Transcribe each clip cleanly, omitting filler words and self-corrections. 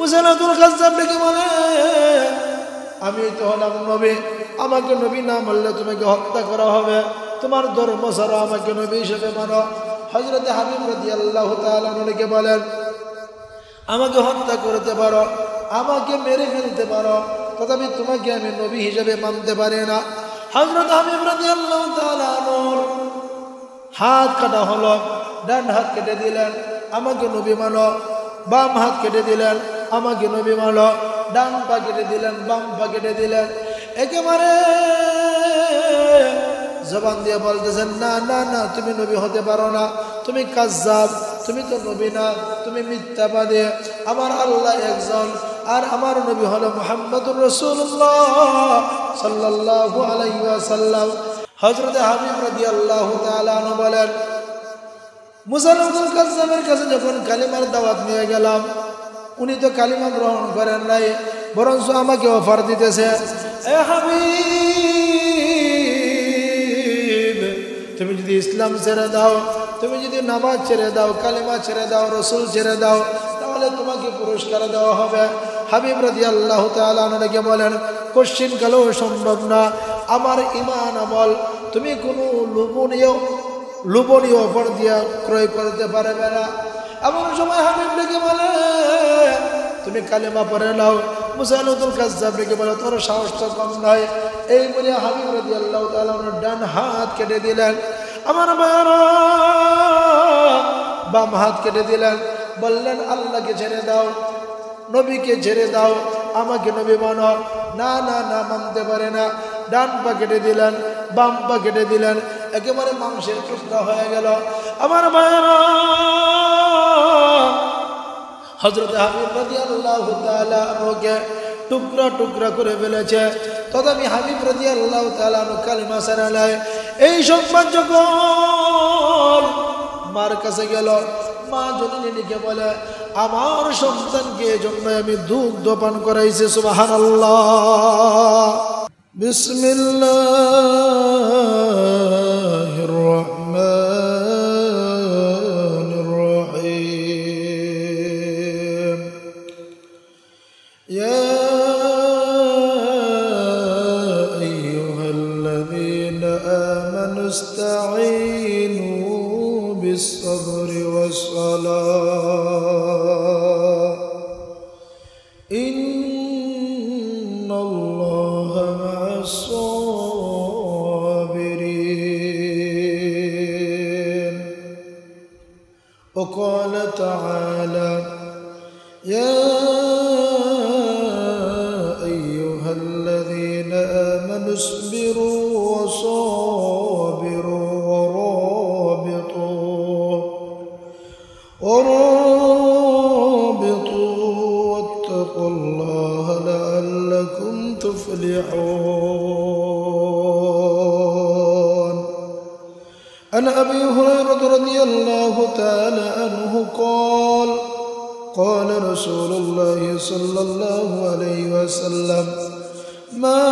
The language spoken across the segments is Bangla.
মুসাইলামুল কাজ্জাব ডেকে বলে, আমি তো হলাম নবী, আমাকে নবী না মানলে তোমাকে হত্যা করা হবে, তোমার ধর্ম ছাড়া আমাকে নবী হিসেবে মানো। হযরত হাবিব রাদিয়াল্লাহু তাআলা আনহুকে বলেন, আমাকে হত্যা করতে পারো, আমাকে মেরে ফেলতে পারো, তথাপি তোমাকে আমি নবী হিসেবে মানতে পারি না। হযরত হাবিব রাদিয়াল্লাহু তাআলা আনহুর হাত কাটা হলো, ডান হাত কেটে দিলেন, আমাকে নবী মানো। বাম হাত কেটে দিলেন, আমাকে নবী মানো। ডান পা কেটে দিলেন, বাম পা কেটে দিলেন। একেবারে জবান দিয়ে বলতেছেন, না না না, তুমি নবী হতে পারো না, তুমি কাজ্জাব, তুমি তো নবী না, তুমি মিথ্যাবাদী। আমার আল্লাহ একজন, আর আমার নবী হলো মুহাম্মদুর রাসূলুল্লাহ সাল্লাল্লাহু আলাইহি ওয়াসাল্লাম। হযরত হাবিব রাদিয়াল্লাহু তাআলা আনহু বলেন, মুসাইলামুল কাজ্জাবের কাছে যখন কালিমার দাওয়াত নিয়ে গেলাম, উনি তো কালিমা গ্রহণ করেন নাই, বরঞ্চ আমাকে অফার দিতেছে, এ হাবিব, তুমি যদি ইসলাম ছেড়ে দাও, তুমি যদি নামাজ ছেড়ে দাও, কালিমা ছেড়ে দাও, রসুল ছেড়ে দাও, তাহলে তোমাকে পুরস্কার দেওয়া হবে। হাবিব রাদিয়াল্লাহু তাআলা আনহুকে বলেন, কোশ্চিন কালেও সম্ভব না, আমার ঈমান আমল তুমি কোনো লোভনীয় অফার দিয়া ক্রয় করতে পারবে না। এমন সময় হাবিব ডেকে বলে, তুমি কালেমা পড়ে নাও। মুসাইলামুল কাজ্জাব ডেকে বলে, তোর সাহসটা কম নয়। এই বলে হাবিব রাদিয়াল্লাহু তাআলা ডান হাত কেটে দিলেন, আমার ভাইরা বাম হাত কেটে দিলেন। বললেন, আল্লাহকে ছেড়ে দাও, নবীকে ছেড়ে দাও, আমাকে নবী মানো। না না না, মানতে পারে না। ডান পা কেটে দিলেন, বাম পা কেটে দিলেন, একেবারে মাংসের টুকরা হয়ে গেল। আমার ভাইরা হযরত হাবিব রাদিয়াল্লাহু তাআলা আনহুকে টুকরা টুকরা করে ফেলেছে, তথাপি হাবিব রাদিয়াল্লাহু তাআলা আনহু কালিমা ছাড়া নাই। এই সংবাদ যখন মার কাছে গেল, মা জননীকে বলে, আমার সন্তানকে জন্য আমি দুগ্ধ পান করাইছি। সুবহানাল্লাহ। বিসমিল্লাহির রহমানির রহিম। ইয়া আইয়ুহাল্লাযীনা আমানু ইসতাঈনু বিস-সাবরি ওয়াস-সালাহ, ইন্নাল্লাহা মা'আস-সাবিরিন। وقال تعالى، يا أيها الذين آمنوا اصبروا وصابروا ورابطوا واتقوا الله لعلكم تفلحون. عن أبي هريرة رضي الله تعالى عنه قال قال رسول الله صلى الله عليه وسلم، ما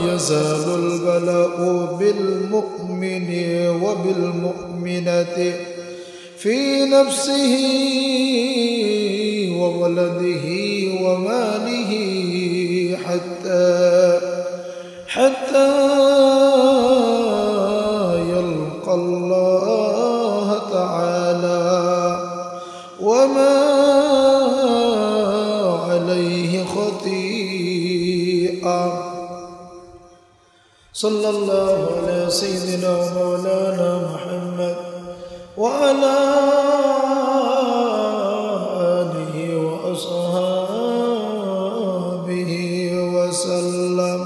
يزال البلاء بالمؤمن وبالمؤمنة في نفسه وولده وماله حتى يلقى الله تعالى وما عليه خطيئة. صلى الله على سيدنا ومولانا محمد وعلى آله وأصحابه وسلم.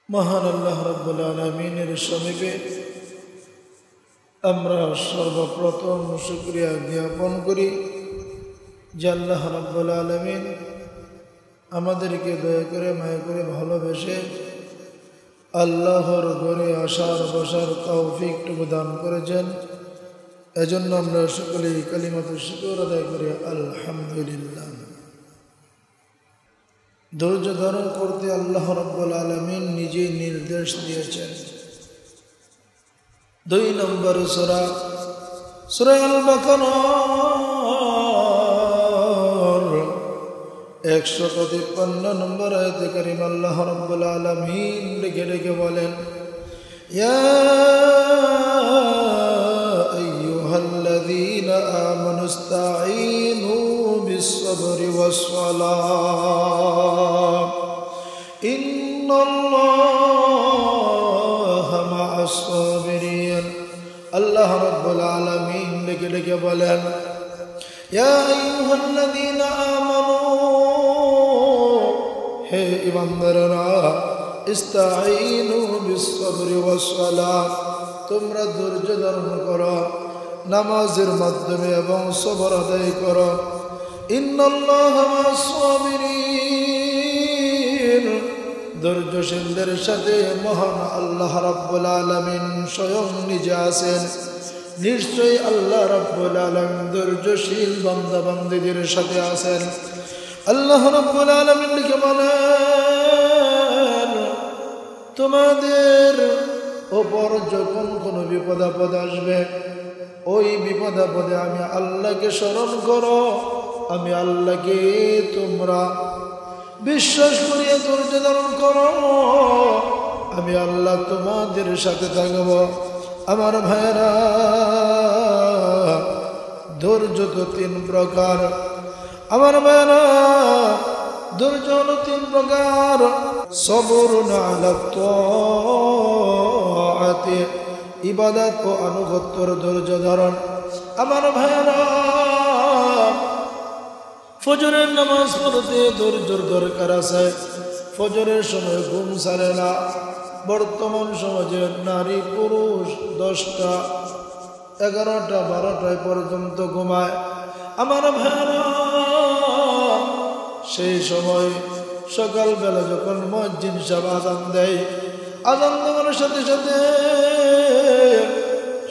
মহান আল্লাহ রাব্বুল আলামিনের সমীপে আমরা সর্বপ্রথম শুকরিয়া জ্ঞাপন করি যে আল্লাহ রাব্বুল আলামিন আমাদেরকে দয়া করে মায়া করে ভালোবেসে আল্লাহর ঘরে আসার বসার তৌফিকটুকু দান করেছেন। এজন্য আমরা সকলেই কালিমাতুশ শুকর আদায় করি আলহামদুলিল্লাহ। ধৈর্য ধারণ করতে আল্লাহ রাব্বুল আলামিন নিজেই নির্দেশ দিয়েছেন। 2 নম্বর সূরা সূরা আল বাকারার 153 নম্বর আয়াতে কারিমা আল্লাহ রাব্বুল আলামিন ডেকে বলেন, ইয়া আইয়ুহাল্লাযীনা আমানুস্তাঈনু বিস-সাবরি ওয়াস-সালাহ ইন্নাল্লাহা মা'আস-সাবিরিন। আল্লাহ রাব্বুল আলামিন ডেকে বলেন, ইয়া আইয়ুহাল্লাযীনা আমানু, হে ঈমানদাররা, ইস্তাঈনু বিস-সাবরি ওয়াস-সালাহ, তোমরা ধৈর্য ধারণ করো নামাজের মাধ্যমে এবং সবর আদায় করো। ইন্নাল্লাহা মা'আস-সাবিরিন, ধৈর্যশীলদের সাথে মহান আল্লাহ রাব্বুল আলামিন স্বয়ং নিজে আছেন। নিশ্চয়ই আল্লাহ রাব্বুল আলামিন ধৈর্যশীল বান্দা বান্দীদের সাথে আছেন। আল্লাহ রাব্বুল আলামিন লিখে বলেন, তোমাদের ওপর যখন কোনো বিপদ আপদ আসবে, ওই বিপদ আপদে আমি আল্লাহকে স্মরণ করো, আমি আল্লাহকে তোমরা বিশ্বাস করিয়া ধৈর্য ধারণ করো, আমি আল্লাহ তোমাদের সাথে থাকব। আমার ভাইরা, ধৈর্য তো 3 প্রকার। আমার ভাইরা, ধৈর্য হলো 3 প্রকার। সবরুন আলা তাআতি, ইবাদত ও আনুগত্যের ধৈর্য ধারণ। আমার ভাইরা, ফজরের নামাজ পড়তে ধৈর্যের দরকার আছে। ফজরের সময় ঘুম ছাড়ে না। বর্তমান সমাজে নারী পুরুষ 10টা 11টা 12টায় পর্যন্ত ঘুমায়। আমার ভাইরা, সেই সময় সকালবেলা যখন মুয়াজ্জিন সাহেব আযান দেয়, আযান দেওয়ার সাথে সাথে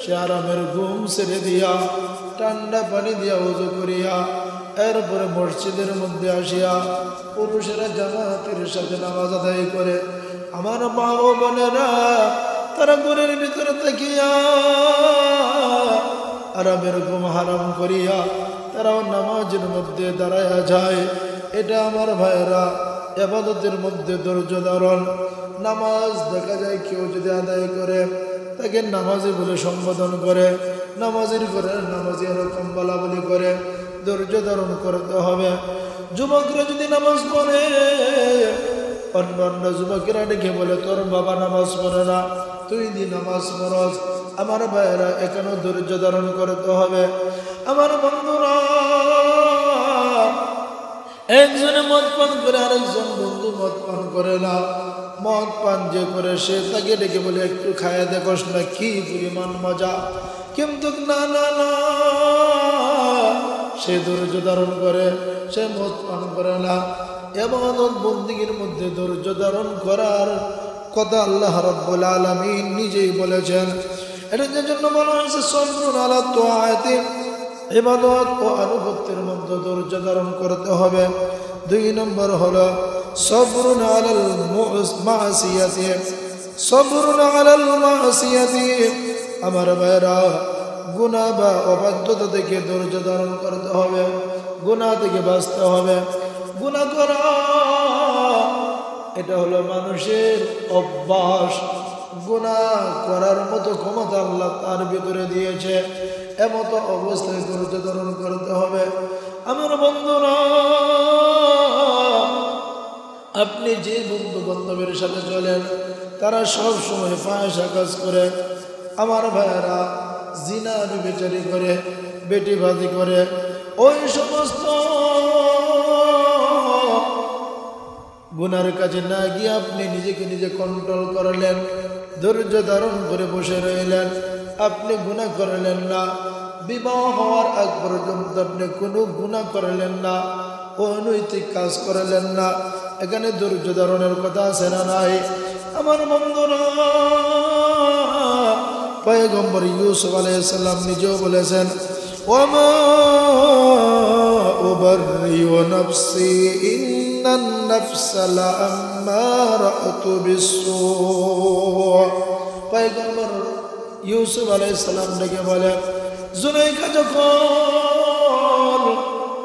সে আরামের ঘুম ছেড়ে দিয়া ঠান্ডা পানি দিয়া ওযু করিয়া এরপরে মসজিদের মধ্যে আসিয়া পুরুষেরা জামাতের সাথে নামাজ আদায় করে। আমার মা ও বোনেরা, তারা ঘরের ভিতরে থাকিয়া আরামের ঘুম হারাম করিয়া তারাও নামাজের মধ্যে দাঁড়ায়া যায়। এটা আমার ভাইরা ইবাদতের মধ্যে ধৈর্য ধারণ। নামাজ দেখা যায় কেউ যদি আদায় করে তাকে নামাজি বলে সম্বোধন করে, নামাজের করে নামাজি এরকম বলা বলি করে, ধৈর্য ধারণ করতে হবে। যুবকরা যদি নামাজ পড়ে, অন্য যুবকেরা ডেকে বলে, তোর বাবা নামাজ পড়ে না, তুই দি নামাজ পড়স। আমার ভাইয়েরা, এখানেও ধৈর্য ধারণ করতে হবে। আমার বন্ধুরা, একজনে মদ পান করে আরেকজন বন্ধু মদ পান করে না। মদ পান যে করে সে তাকে ডেকে বলে, একটু খাইয়া দেখোস না, কি পরিমাণ মজা। কিন্তু না না না, সে ধৈর্য ধারণ করে, সে মদ পান করে না। ইবাদত বন্দেগীর মধ্যে ধৈর্য ধারণ করার কথা আল্লাহ রাব্বুল আলামিন নিজেই বলেছেন। এটা যে জন্য বলা হয়েছে সবরুন আলা তাআতি, ইবাদত ও আনুগত্যের মধ্যে ধৈর্য ধারণ করতে হবে। 2 নম্বর হলো সবরুন আলাল মাসিয়াতি, সবরুন আলাল মাসিয়াতি। আমার ভাইরা, গুনাহ বা অবাধ্যতা থেকে ধৈর্য ধারণ করতে হবে, গুনাহ থেকে বাঁচতে হবে। গুনাহ করা এটা হলো মানুষের অভ্যাস। গুনাহ করার মতো ক্ষমতা আল্লাহ তার ভিতরে দিয়েছে। এমত অবস্থায় ধৈর্য ধারণ করতে হবে। আমার বন্ধুরা, আপনি যে বন্ধু বান্ধবের সাথে চলেন তারা সব সময় ফাহিশা কাজ করে। আমার ভাইয়েরা, জিনা ব্যভিচারী করে, বেটিবাজি করে, ওই সমস্ত গুনার কাজে না গিয়ে আপনি নিজেকে নিজে কন্ট্রোল করলেন, ধৈর্য ধারণ করে বসে রইলেন, আপনি গুনাহ করলেন না। বিবাহ হওয়ার আগ পর্যন্ত আপনি কোনো গুনাহ করলেন না, অনৈতিক কাজ করলেন না। এখানে ধৈর্য ধারণের কথা আছে না নাই? আমার বন্ধুরা, পয়গম্বর ইউসুফ আলাইহিস সালাম নিজেও বলেছেন, ওয়ামা উবাররিউ নাফসি ইন্নান নাফসা লাআম্মারাতু বিসসূ। পয়গম্বর ইউসুফ আলাইহিস সালাম ডেকে বলেন, জুলাইখা যখন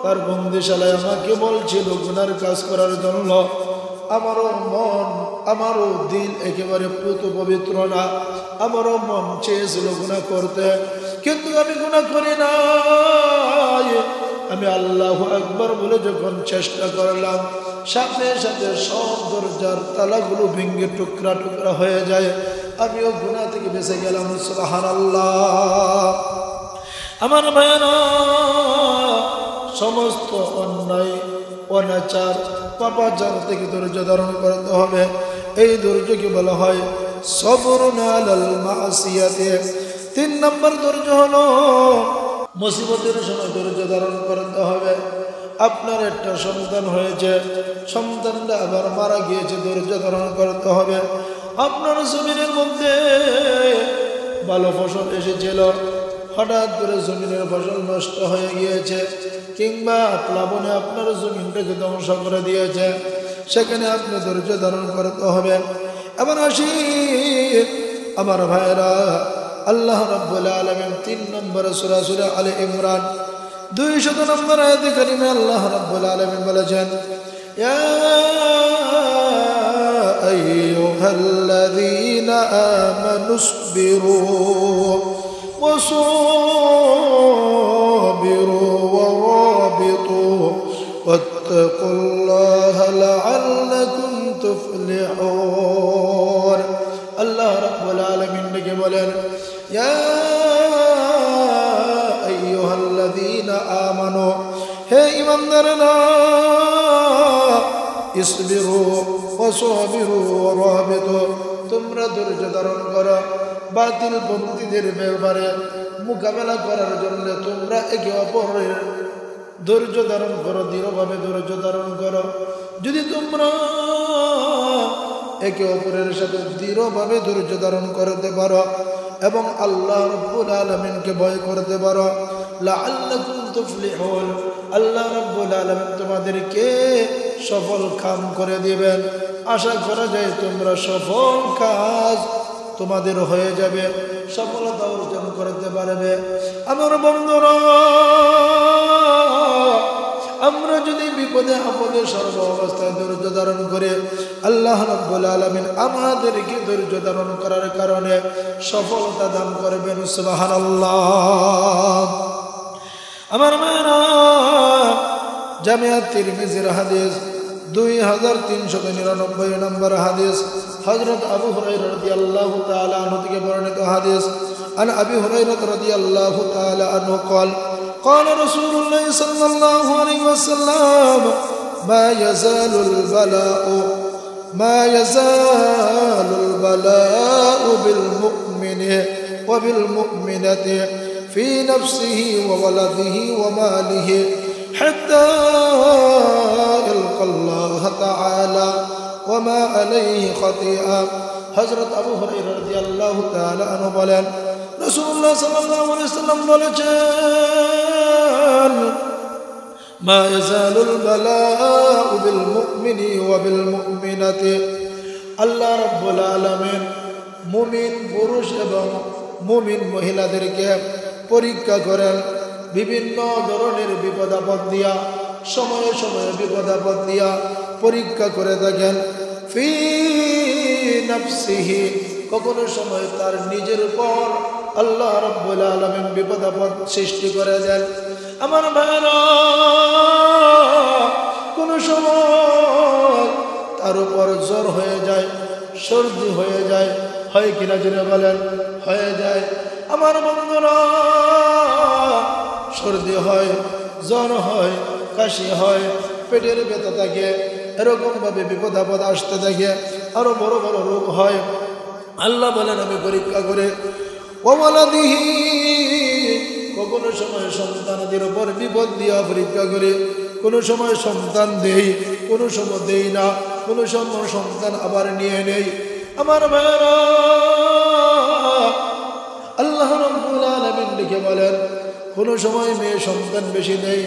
তার বন্দিশালায় আমাকে বলছিল গুনার কাজ করার জন্য, আমারও মন আমারও দিল একেবারে পুত পবিত্র না, আমারও মন চেয়েছিল গুনাহ করতে, কিন্তু আমি গুনাহ করি না। আমি আল্লাহু আকবার বলে যখন চেষ্টা করলাম, সাথে সাথে সব দরজার তালাগুলো ভেঙে টুকরা টুকরা হয়ে যায়, আমিও গুনাহ থেকে বেঁচে গেলাম। সুবহানাল্লাহ। আমার ভাইরা, সমস্ত অন্যায় অনাচার পাপাচার থেকে ধৈর্য ধারণ করতে হবে। এই ধৈর্যকে বলা হয় সবরুন আলাল মাসিয়াতি। 3 নম্বর ধৈর্য হলো মুসিবতের সময় ধৈর্য ধারণ করতে হবে। আপনার একটা সন্তান হয়েছে, সন্তানটা আবার মারা গিয়েছে, ধৈর্য ধারণ করতে হবে। আপনার জমিনের মধ্যে ভালো ফসল এসেছিল, হঠাৎ করে জমিনের ফসল নষ্ট হয়ে গিয়েছে, কিংবা প্লাবনে আপনার জমিনটাকে ধ্বংস করে দিয়েছে, সেখানে আপনি ধৈর্য ধারণ করতে হবে। এবার আসি আমার ভাইরা, আল্লাহ রাব্বুল আলামিন 3 নম্বর সূরা সূরা আলে ইমরান 200 নম্বর আয়াতে কারিমে আল্লাহ রাব্বুল আলামিন বলেছেন, ইয়া আইয়ুহাল্লাযীনা আমানুসবিরু وصابروا ورابطوا واتقوا الله لعلكم تفلحون। আল্লাহ রাব্বুল আলামিন ডেকে বলেন, ইয়া আইয়ুহাল্লাযীনা আমানু, হে ঈমানদাররা, ইসবিরু ওয়াসাবিরু ওয়ারাবিতু, তোমরা ধৈর্য ধারণ করো। বাতিল পন্থীদের ব্যাপারে মোকাবেলা করার জন্য তোমরা একে অপরের ধৈর্য ধারণ করো, দৃঢ়ভাবে ধৈর্য ধারণ করো। যদি তোমরা একে অপরের সাথে দৃঢ়ভাবে ধৈর্য ধারণ করতে পারো এবং আল্লাহ রাব্বুল আলামিনকে ভয় করতে পারো, লাআল্লাকুম তুফলিহুন, আল্লাহ রাব্বুল আলামিন তোমাদেরকে সফল কাম করে দিবেন। আশা করা যায় তোমরা সফল কাজ তোমাদের হয়ে যাবে, সফলতা অর্জন করতে পারবে। আমার বন্ধুরা, আমরা যদি বিপদে আপদে সর্ব অবস্থায় ধৈর্য ধারণ করে, আল্লাহ রাব্বুল আলামিন আমাদেরকে ধৈর্য ধারণ করার কারণে সফলতা দান করবেন। সুবহানাল্লাহ। আমার মায়েরা, জামিয়া তিরমিজির হাদিস 2399 নম্বর হাদিস, হযরত আবু হুরায়রা রাদিয়াল্লাহু তাআলা আনহু থেকে বর্ণিত হাদিস। আন আবি হুরায়রা রাদিয়াল্লাহু তাআলা আনহু قال قال رسول الله صلى الله عليه وسلم ما يزال البلاء بالمؤمن وبالمؤمنة في نفسه وولده وماله حتى يلقى الله تعالى وما عليه خطيئة। হযরত আবু হুরায়রা রাদিয়াল্লাহু তাআলা আনহু বলেন, রাসূলুল্লাহ সাল্লাল্লাহু আলাইহি ওয়াসাল্লাম বলেছেন, মা ইয়াজালুল বালাউ বিল মুমিনি ওয়া বিল মুমিনাতি, আল্লাহ রাব্বুল আলামিন মুমিন পুরুষ এবং মুমিন মহিলাদেরকে পরীক্ষা করেন বিভিন্ন ধরনের বিপদ আপদ দিয়া, সময়ে সময়ে বিপদ আপদ দিয়া পরীক্ষা করে থাকেন। ফি নাফসিহি, কখনো সময় তার নিজের উপর আল্লাহ রাব্বুল আলামিন বিপদ আপদ সৃষ্টি করে দেন। আমার ভাইরা, কোন সময় তার উপর জ্বর হয়ে যায়, সর্দি হয়ে যায়, হয় কিনা জেনে বলেন? হয়ে যায়। আমার বন্ধুরা, সর্দি হয়, জ্বর হয়, কাশি হয়, পেটের ব্যথা থাকে, এরকম ভাবে বিপদ আপদ আসতে থাকে, আরো বড় বড় রোগ হয়। আল্লাহ বলেন, আমি পরীক্ষা করে ওয়ালাদিহি, কখনো সময় সন্তানদের উপর বিপদ দিয়া পরীক্ষা করে, কোনো সময় সন্তান দেই, কোনো সময় দেই না, কোনো সময় সন্তান আবার নিয়ে নেই। আমার ভাইরা, আল্লাহ রাব্বুল আলামিন লিখে বলেন, কোনো সময় মেয়ে সন্তান বেশি দেই,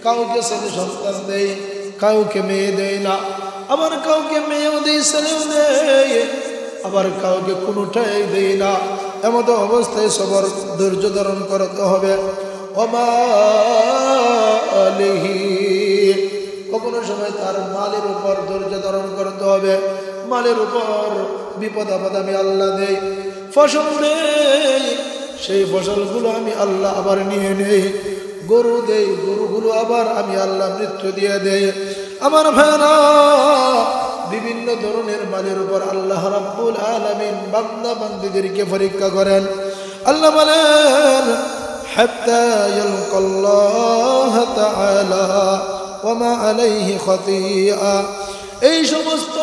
কাউকে ছেলে সন্তান দেই, কাউকে মেয়ে দেয় না, আবার কাউকে মেয়েও দেই, ছেলেও দেয়, আবার কাউকে কোনোটাই দেই না। এমত অবস্থায় সবর ধৈর্য ধারণ করতে হবে। কখনো সময় তার মালের উপর ধৈর্য ধারণ করতে হবে। মালের উপর বিপদ আপদ আমি আল্লাহ দেই, ফসল দেই, সেই ফসলগুলো আমি আল্লাহ আবার নিয়ে নেই। গরু দেই, গরুগুলো আবার আমি আল্লাহ মৃত্যু দিয়ে দেই। আমার ভাইরা, বিভিন্ন ধরনের মালের উপর আল্লাহ রাব্বুল আলামিন বান্দা বান্দীদেরকে পরীক্ষা করেন। আল্লাহ বলেন, হাত্তা ইয়ালকাল্লাহ তাআলা ওয়া মা আলাইহি খাতিয়া। এই সমস্ত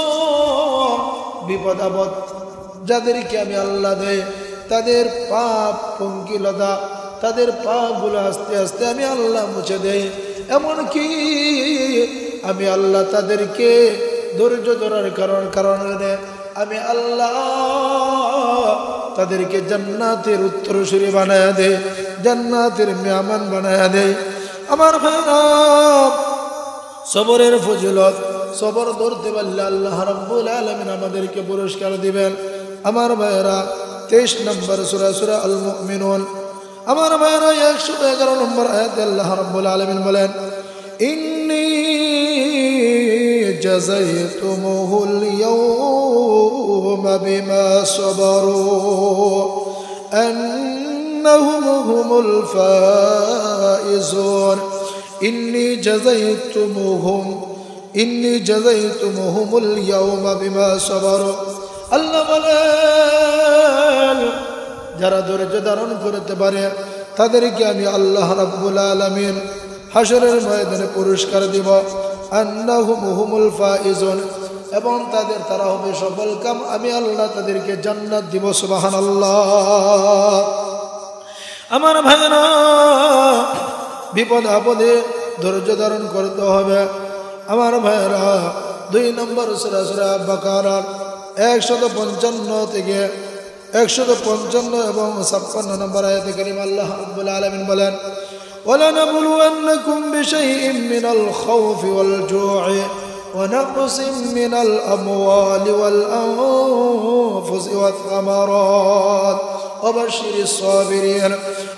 বিপদ আপদ যাদেরকে আমি আল্লাহ দেই, তাদের পাপ পঙ্কিলতা, তাদের পাপগুলো আস্তে আস্তে আমি আল্লাহ মুছে দেই। এমনকি আমি আল্লাহ তাদেরকে ধৈর্য ধরার কারণে আমি আল্লাহ তাদেরকে জান্নাতের উত্তরসূরি বানায়া দেই, জান্নাতের মেহমান বানায়া দেই। আমার ভাইরা, সবরের ফজিলত, সবর ধরতে পারলে আল্লাহ রাব্বুল আলামিন আমাদেরকে পুরস্কার দিবেন। আমার ভাইরা, 23 নম্বর সূরা, সূরা আল মুমিনুন, আমার ভাইরা 111 নম্বর আয়াতে আল্লাহ রাব্বুল আলামিন বলেন, ইন্নী জাযাইতুমুহুল ইয়াওমা বিমা সাবারু আন্নাহুম হুমুল ফাইজুন। ইন্নী জাযাইতুমুহুমুল ইয়াওমা বিমা সাবারু। আল্লাহ বলেন, যারা ধৈর্য ধারণ করতে পারে তাদেরকে আমি আল্লাহ রাব্বুল আলামিন হাসরের ময়দানে পুরস্কার দিব। আন্নাহুম হুমুল ফাইজুন, এবং তারা হবে সফল কাম। আমি আল্লাহ তাদেরকে জান্নাত দিব। সুবহানাল্লাহ। আমার ভাইরা, বিপদ আপদে ধৈর্য ধারণ করতে হবে। আমার ভাইরা, 2 নম্বর সূরা, সূরা বাকারার 155 থেকে 155 এবং 56 নম্বর আয়াতে কারিমা আল্লাহ রাব্বুল আলামিন বলেন, وَلَنَبْلُوَنَّكُمْ بِشَيْءٍ مِّنَ الْخَوْفِ وَالْجُوعِ وَنَقْصٍ مِّنَ الْأَمْوَالِ وَالْأَنفُسِ وَالثَّمَرَاتِ وَبَشِّرِ الصَّابِرِينَ।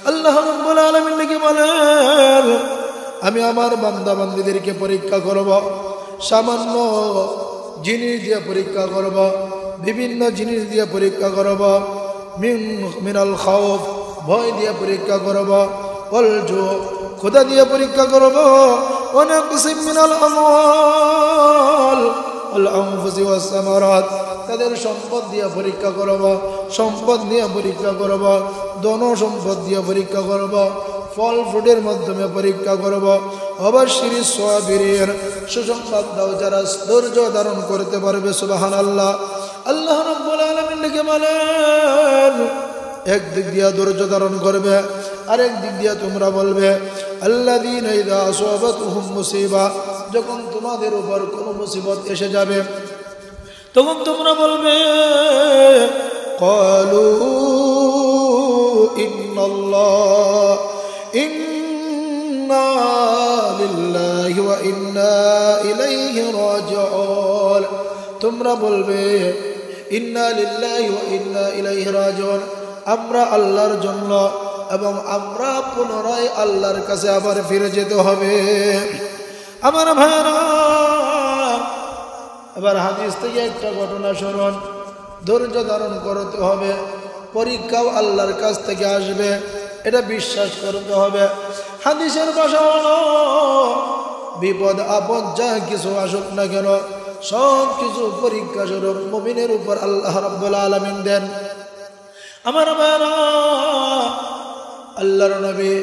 আল্লাহ রাব্বুল আলামিন লিখে বলেন, আমি আমার বান্দা বান্দীদেরকে পরীক্ষা করব। সামান্য জিনিস দিয়ে পরীক্ষা করব, বিভিন্ন জিনিস দিয়ে পরীক্ষা করব। মিনাল খাউফ, ভয় দিয়ে পরীক্ষা করব। ওয়াল জু, ক্ষুধা দিয়ে পরীক্ষা করব। ওয়া নাকসিম মিনাল আমওয়াল ওয়াল আনফুসি ওয়াস সামারাত, তাদের সম্পদ দিয়ে পরীক্ষা করব, সম্পদ দিয়ে পরীক্ষা করব, ধন সম্পদ দিয়ে পরীক্ষা করব, ফল ফ্রুটের মাধ্যমে পরীক্ষা করব। অবশ্যই সাবিরিন, সুসংবাদ দাও যারা ধৈর্য ধারণ করতে পারবে। সুবহানাল্লাহ। আল্লাহ রাব্বুল আলামিন লিখে বলেন, একদিক দিয়ে ধৈর্য ধারণ করবে, আরেক দিক দিয়ে তোমরা বলবে, আল্লাযীনা ইযা আসাবাতুহুম মুসিবা, যখন তোমাদের উপর কোনো মুসিবত এসে যাবে তখন তোমরা বলবে, ক্বালু ইন্না লিল্লাহি ওয়া ইন্না ইলাইহি রাজিউন। তোমরা বলবে, ইন্না লিল্লাহি ওয়া ইন্না ইলাইহি রাজিউন, আমরা আল্লাহর জন্য এবং আমরা পুনরায় আল্লাহর কাছে আবার ফিরে যেতে হবে। আমার ভাইরা, এবার হাদিস থেকে একটা ঘটনা শুনুন। ধৈর্য ধারণ করতে হবে, পরীক্ষাও আল্লাহর কাছ থেকে আসবে, এটা বিশ্বাস করতে হবে। হাদিসের ভাষা হলো, বিপদ আপদ যা কিছু আসুক না কেন, সব কিছু পরীক্ষা স্বরূপ মুমিনের উপর আল্লাহ রাব্বুল আলামিন দেন। আমার ভাইরা, আল্লাহর নবী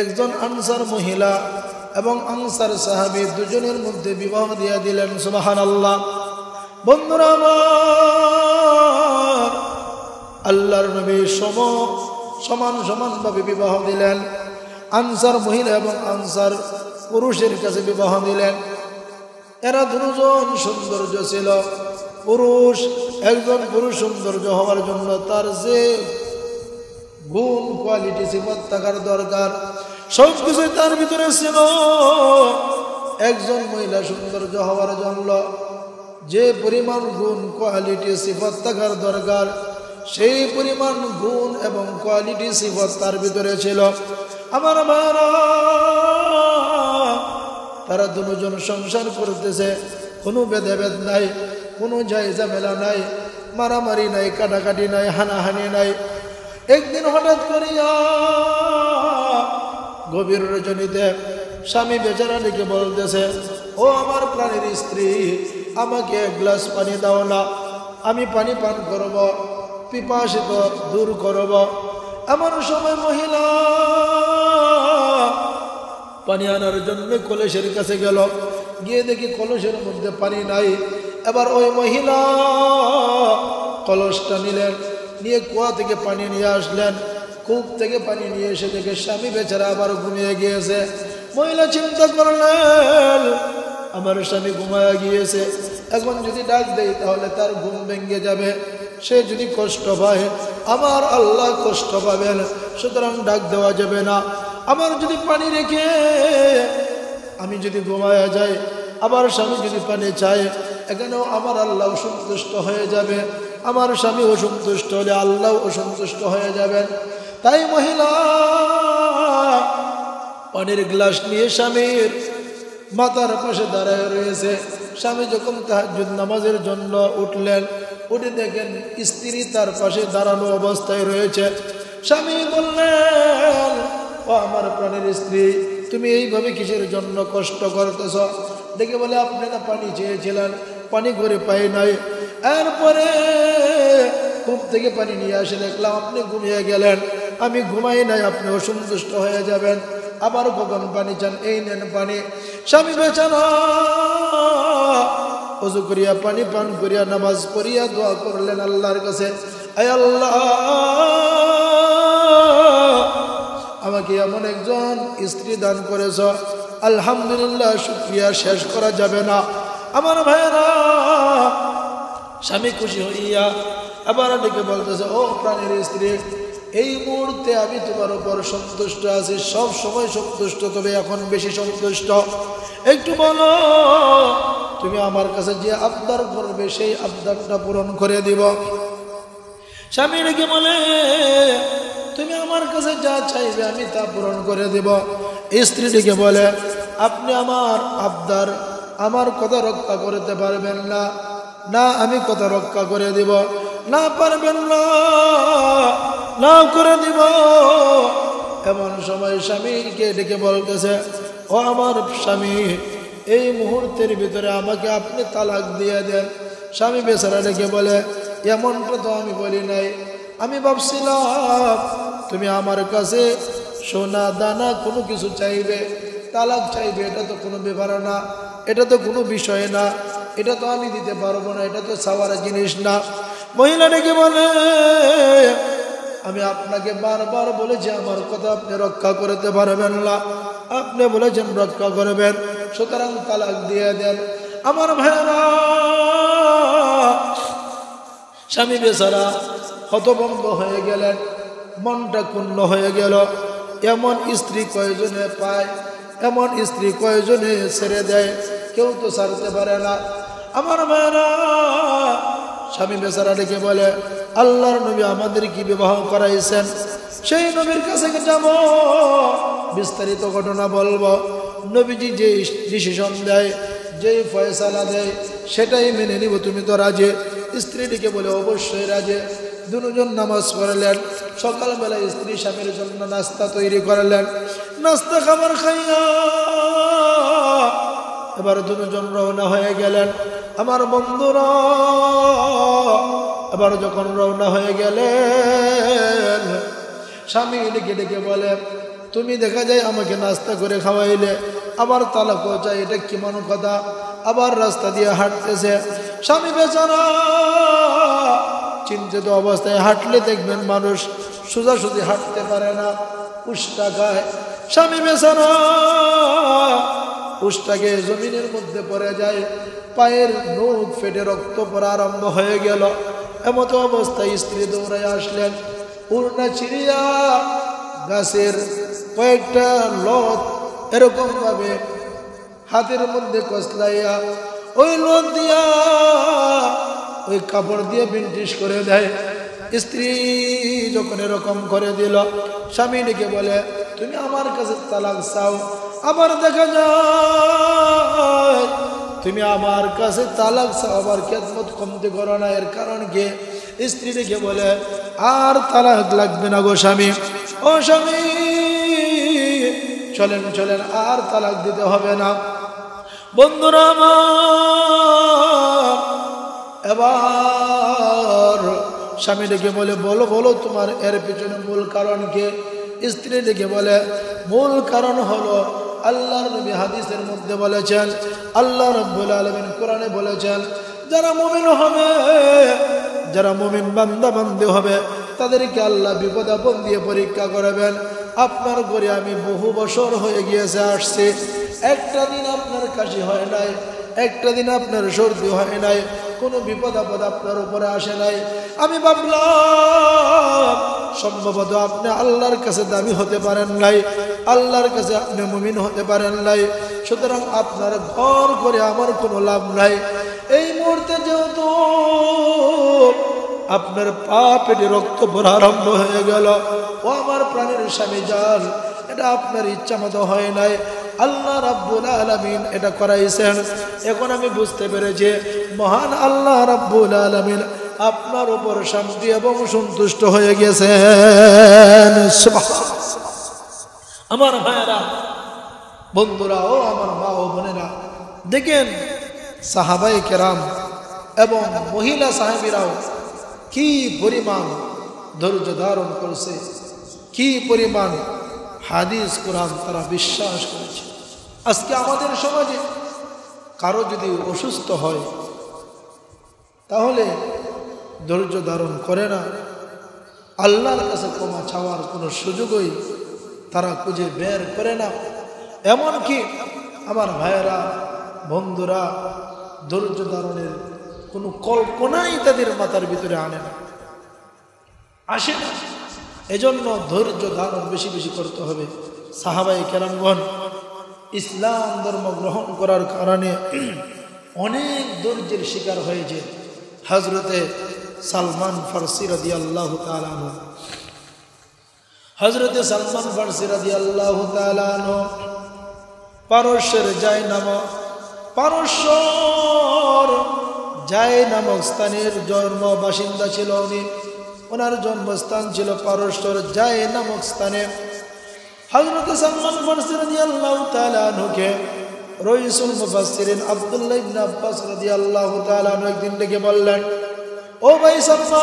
একজন আনসার মহিলা এবং আনসার সাহাবী দুজনের মধ্যে বিবাহ দিয়ে দিলেন। সুবহানাল্লাহ। বন্ধুরা আমার, আল্লাহর নবী সমানভাবে বিবাহ দিলেন। আনসার মহিলা এবং আনসার পুরুষের কাছে বিবাহ দিলেন। এরা দুজন সৌন্দর্য ছিল। একজন পুরুষ সৌন্দর্য হওয়ার জন্য তার যে গুণ, কোয়ালিটি, সিফত থাকার দরকার, সব কিছুই তার ভিতরে ছিল। একজন মহিলা সৌন্দর্য হওয়ার জন্য যে পরিমাণ গুণ, কোয়ালিটি, সিফত থাকার দরকার, সেই পরিমাণ গুণ এবং কোয়ালিটি সিফত তার ভিতরে ছিল। আমার ভাইরা, তারা দুজন সংসার করতেছে, কোনো ভেদাভেদ নাই, কোনো ঝামেলা নাই, মারামারি নাই, কাটাকাটি নাই, হানাহানি নাই। একদিন হঠাৎ করিয়া গভীর রজনীতে স্বামী বেচারা ডেকে বলতেছে, ও আমার প্রাণের স্ত্রী, আমাকে এক গ্লাস পানি দাও না, আমি পানি পান করব, পিপাসিত দূর করব। এমন সময় মহিলা পানি আনার জন্য কলসের কাছে গেল, গিয়ে দেখি কলসের মধ্যে পানি নাই। এবার ওই মহিলা কলসটা নিলেন, নিয়ে কুয়া থেকে পানি নিয়ে আসলেন, কূপ থেকে পানি নিয়ে এসে দেখে স্বামী বেচারা আবার ঘুমিয়ে গিয়েছে। মহিলা চিন্তা করলেন, আমার স্বামী ঘুমায়া গিয়েছে, এখন যদি ডাক দেই তাহলে তার ঘুম ভেঙে যাবে, সে যদি কষ্ট পায় আমার আল্লাহ কষ্ট পাবেন, সুতরাং ডাক দেওয়া যাবে না। আমার যদি পানি রেখে আমি যদি ঘুমায়া যাই, আবার স্বামী যদি পানি চায়, এখানেও আমার আল্লাহ অসন্তুষ্ট হয়ে যাবে, আমার স্বামী অসন্তুষ্ট হলে আল্লাহ অসন্তুষ্ট হয়ে যাবেন। তাই মহিলা পানির গ্লাস নিয়ে স্বামীর মাথার পাশে দাঁড়ায় রয়েছে। স্বামী যখন তাহাজ্জুদ নামাজের জন্য উঠলেন, উঠে দেখেন স্ত্রী তার পাশে দাঁড়ানো অবস্থায় রয়েছে। স্বামী বললেন, ও আমার প্রাণের স্ত্রী, তুমি এইভাবে কিসের জন্য কষ্ট করতেছ? দেখে বলে, আপনি না পানি চেয়েছিলেন, পানি করে পাই নাই, এরপরে কূপ থেকে পানি নিয়ে আসে দেখলাম আপনি ঘুমিয়ে গেলেন, আমি ঘুমাই নাই, আপনি অসন্তুষ্ট হয়ে যাবেন, আবার কখন পানি চান, এই নেন পানি। স্বামী বেচারা ওযু করিয়া পানি পান করিয়া নামাজ পড়িয়া দোয়া করলেন আল্লাহর কাছে, আয় আল্লাহ, আমাকে এমন একজন স্ত্রী দান করেছ, আলহামদুলিল্লাহ, শুকরিয়া শেষ করা যাবে না। আমার ভাইরা, স্বামী খুশি হইয়া আবার ডেকে বলতেছে, ও প্রাণের স্ত্রী, এই মুহূর্তে আমি তোমার উপর সন্তুষ্ট আছি, সব সময় সন্তুষ্ট, তবে এখন বেশি সন্তুষ্ট। একটু বলো, তুমি আমার কাছে যে আবদার করবে সেই আবদারটা পূরণ করে দিব। স্বামী ডেকে বলে, তুমি আমার কাছে যা চাইবে আমি তা পূরণ করে দেব। স্ত্রী ডেকে বলে, আপনি আমার আবদার, আমার কথা রক্ষা করতে পারবেন না? না, আমি কথা রক্ষা করে দিব। না পারবেন না, না করে দিব। এমন সময় স্বামীকে ডেকে বলতেছে, ও আমার স্বামী, এই মুহূর্তের ভিতরে আমাকে আপনি তালাক দিয়ে দেন। স্বামী বেচারা ডেকে বলে, এমনটা তো আমি বলি নাই, আমি ভাবছিলাম তুমি আমার কাছে সোনা দানা কোনো কিছু চাইবে, তালাক চাইবে, এটা তো কোনো ব্যাপার না, এটা তো কোনো বিষয় না, এটা তো আমি দিতে পারবো না, এটা তো চাওয়ার জিনিস না। মহিলা ডেকে বলে, আমি আপনাকে বারবার বলেছি আমার কথা আপনি রক্ষা করতে পারবেন না, আপনি বলেছেন রক্ষা করবেন, সুতরাং তালাক দিয়ে দেন। আমার ভাইরা, স্বামী বেচারা হতভম্ব হয়ে গেলেন, মনটা ক্ষুণ্ণ হয়ে গেল। এমন স্ত্রী কয়জনে পায়, এমন স্ত্রী কয়জনে ছেড়ে দেয়, কেউ তো ছাড়তে পারে না। আমার ভাইরা, স্বামী বেচারা ডেকে বলে, আল্লাহর নবী আমাদের কি বিবাহ করাইছেন, সেই নবীর কাছে যাব, বিস্তারিত ঘটনা বলবো। নবীজি যে ডিসিশন দেয়, যেই ফয়সালা দেয়, সেটাই মেনে নিব, তুমি তো রাজি? স্ত্রীটিকে বলে, অবশ্যই রাজি। দুজন নামাজ পড়লেন। সকালবেলা স্ত্রী স্বামীর জন্য নাস্তা তৈরি করলেন। নাস্তা খাবার খাইয়া এবার দুজন রওনা হয়ে গেলেন। আমার বন্ধুরা এবার যখন রওনা হয়ে গেলেন, স্বামী ডেকে ডেকে বলে, তুমি দেখা যায় আমাকে নাস্তা করে খাওয়াইলে, আবার তালাকও চাই, এটা কেমন কথা? আবার রাস্তা দিয়ে হাঁটতেছে। স্বামী বেচারা চিন্তিত অবস্থায়, হাঁটলে দেখবেন মানুষ সোজাসুজি হাঁটতে পারে না, উষ্টা খায়। স্বামী বেচারা উষ্টাকে জমিনের মধ্যে পড়ে যায়, পায়ের নখ ফেটে রক্ত পড়া আরম্ভ হয়ে গেল। এমতো অবস্থায় স্ত্রী দৌড়ায় আসলেন, উড়না চিড়িয়া গাছের কয়েকটা লত এরকম ভাবে হাতের মধ্যে কসলাইয়া ওই লত দিয়া ওই কাপড় দিয়ে বিন্টিশ করে দেয়। স্ত্রী যখন এরকম করে দিল, স্বামী ডেকে বলে তুমি আমার কাছে তালাক চাও। আবার দেখা যায় তুমি আমার কাছে তালাক চাও, আবার খেদমত কমতে করো না। এর কারণ কি? স্ত্রী ডেকে বলে আর তালাক লাগবে না গো স্বামী, ও স্বামী চলেন চলেন, আর তালাক দিতে হবে না। বন্ধুরা আমার, এবার স্বামী ডেকে বলে বলো বলো তোমার এর পিছনে মূল কারণ কি? স্ত্রী ডেকে বলে মূল কারণ হলো আল্লাহর নবী হাদিসের মধ্যে বলেছেন, আল্লাহ রাব্বুল আলামিন কোরআনে বলেছেন, যারা মুমিন হবে, যারা মুমিন বান্দা বান্দি হবে, তাদেরকে আল্লাহ বিপদ আপদ দিয়ে পরীক্ষা করবেন। আপনার ঘরে আমি বহু বছর হয়ে গিয়েছে আসছি, একটা দিন আপনার কাশি হয় নাই, একটা দিন আপনার সর্দি হয় নাই, কোনো বিপদ আপদ আপনার উপরে আসে নাই। আমি ভাবলাম সম্ভবত আপনি আল্লাহর কাছে দামি হতে পারেন নাই, আল্লাহর কাছে আপনি মুমিন হতে পারেন নাই, সুতরাং আপনার ঘর করে আমার কোনো লাভ নাই। এই মুহূর্তে যেহেতু আপনার পা পেটে রক্ত পড়া আরম্ভ হয়ে গেল, ও আমার প্রাণের স্বামী যান, এটা আপনার ইচ্ছা মতো হয় নাই, আল্লাহ রাব্বুল আলামিন এটা করাইছেন। এখন আমি বুঝতে পেরেছি মহান আল্লাহ রাব্বুল আলামিন আপনার উপর শান্তি এবং সন্তুষ্ট হয়ে গেছেন। আমার ভাইয়েরা, বন্ধুরা, ও আমার মা ও বোনেরা, দেখেন সাহাবায়ে কেরাম এবং মহিলা সাহাবীরাও কি পরিমাণ ধৈর্য ধারণ করেছে, কি পরিমাণ হাদিস কোরআন তারা বিশ্বাস করেছে। আজকে আমাদের সমাজে কারো যদি অসুস্থ হয় তাহলে ধৈর্য ধারণ করে না, আল্লাহর কাছে ক্ষমা চাওয়ার কোনো সুযোগই তারা খুঁজে বের করে না। এমনকি আমার ভাইয়েরা, বন্ধুরা, ধৈর্য ধারণের কোনো কল্পনাই তাদের মাথার ভিতরে আনে না, আসে না। এজন্য ধৈর্য ধারণ বেশি বেশি করতে হবে। সাহাবায়ে কেরামগণ ইসলাম ধর্ম গ্রহণ করার কারণে অনেক ধৈর্যের শিকার হয়েছে। হযরতে সালমান ফারসি রাদিয়াল্লাহু তাআলা আনহু, হযরতে সালমান ফারসি রাদিয়াল্লাহু তাআলা আনহু পারস্যের জায় নামক স্থানের জন্ম বাসিন্দা ছিল উনি। ওনার জন্মস্থান ছিল পারস্যের জায় নামক স্থানে। হযরতে সালমান ফারসি রাদিয়াল্লাহু তাআলা আনহুকে রাইসুল মুফাসসিরিন আব্দুল্লাহ ইবনে আব্বাস রাদিয়াল্লাহু তাআলা আনহু একদিন ডেকে বললেন, ও ভাই সালমান,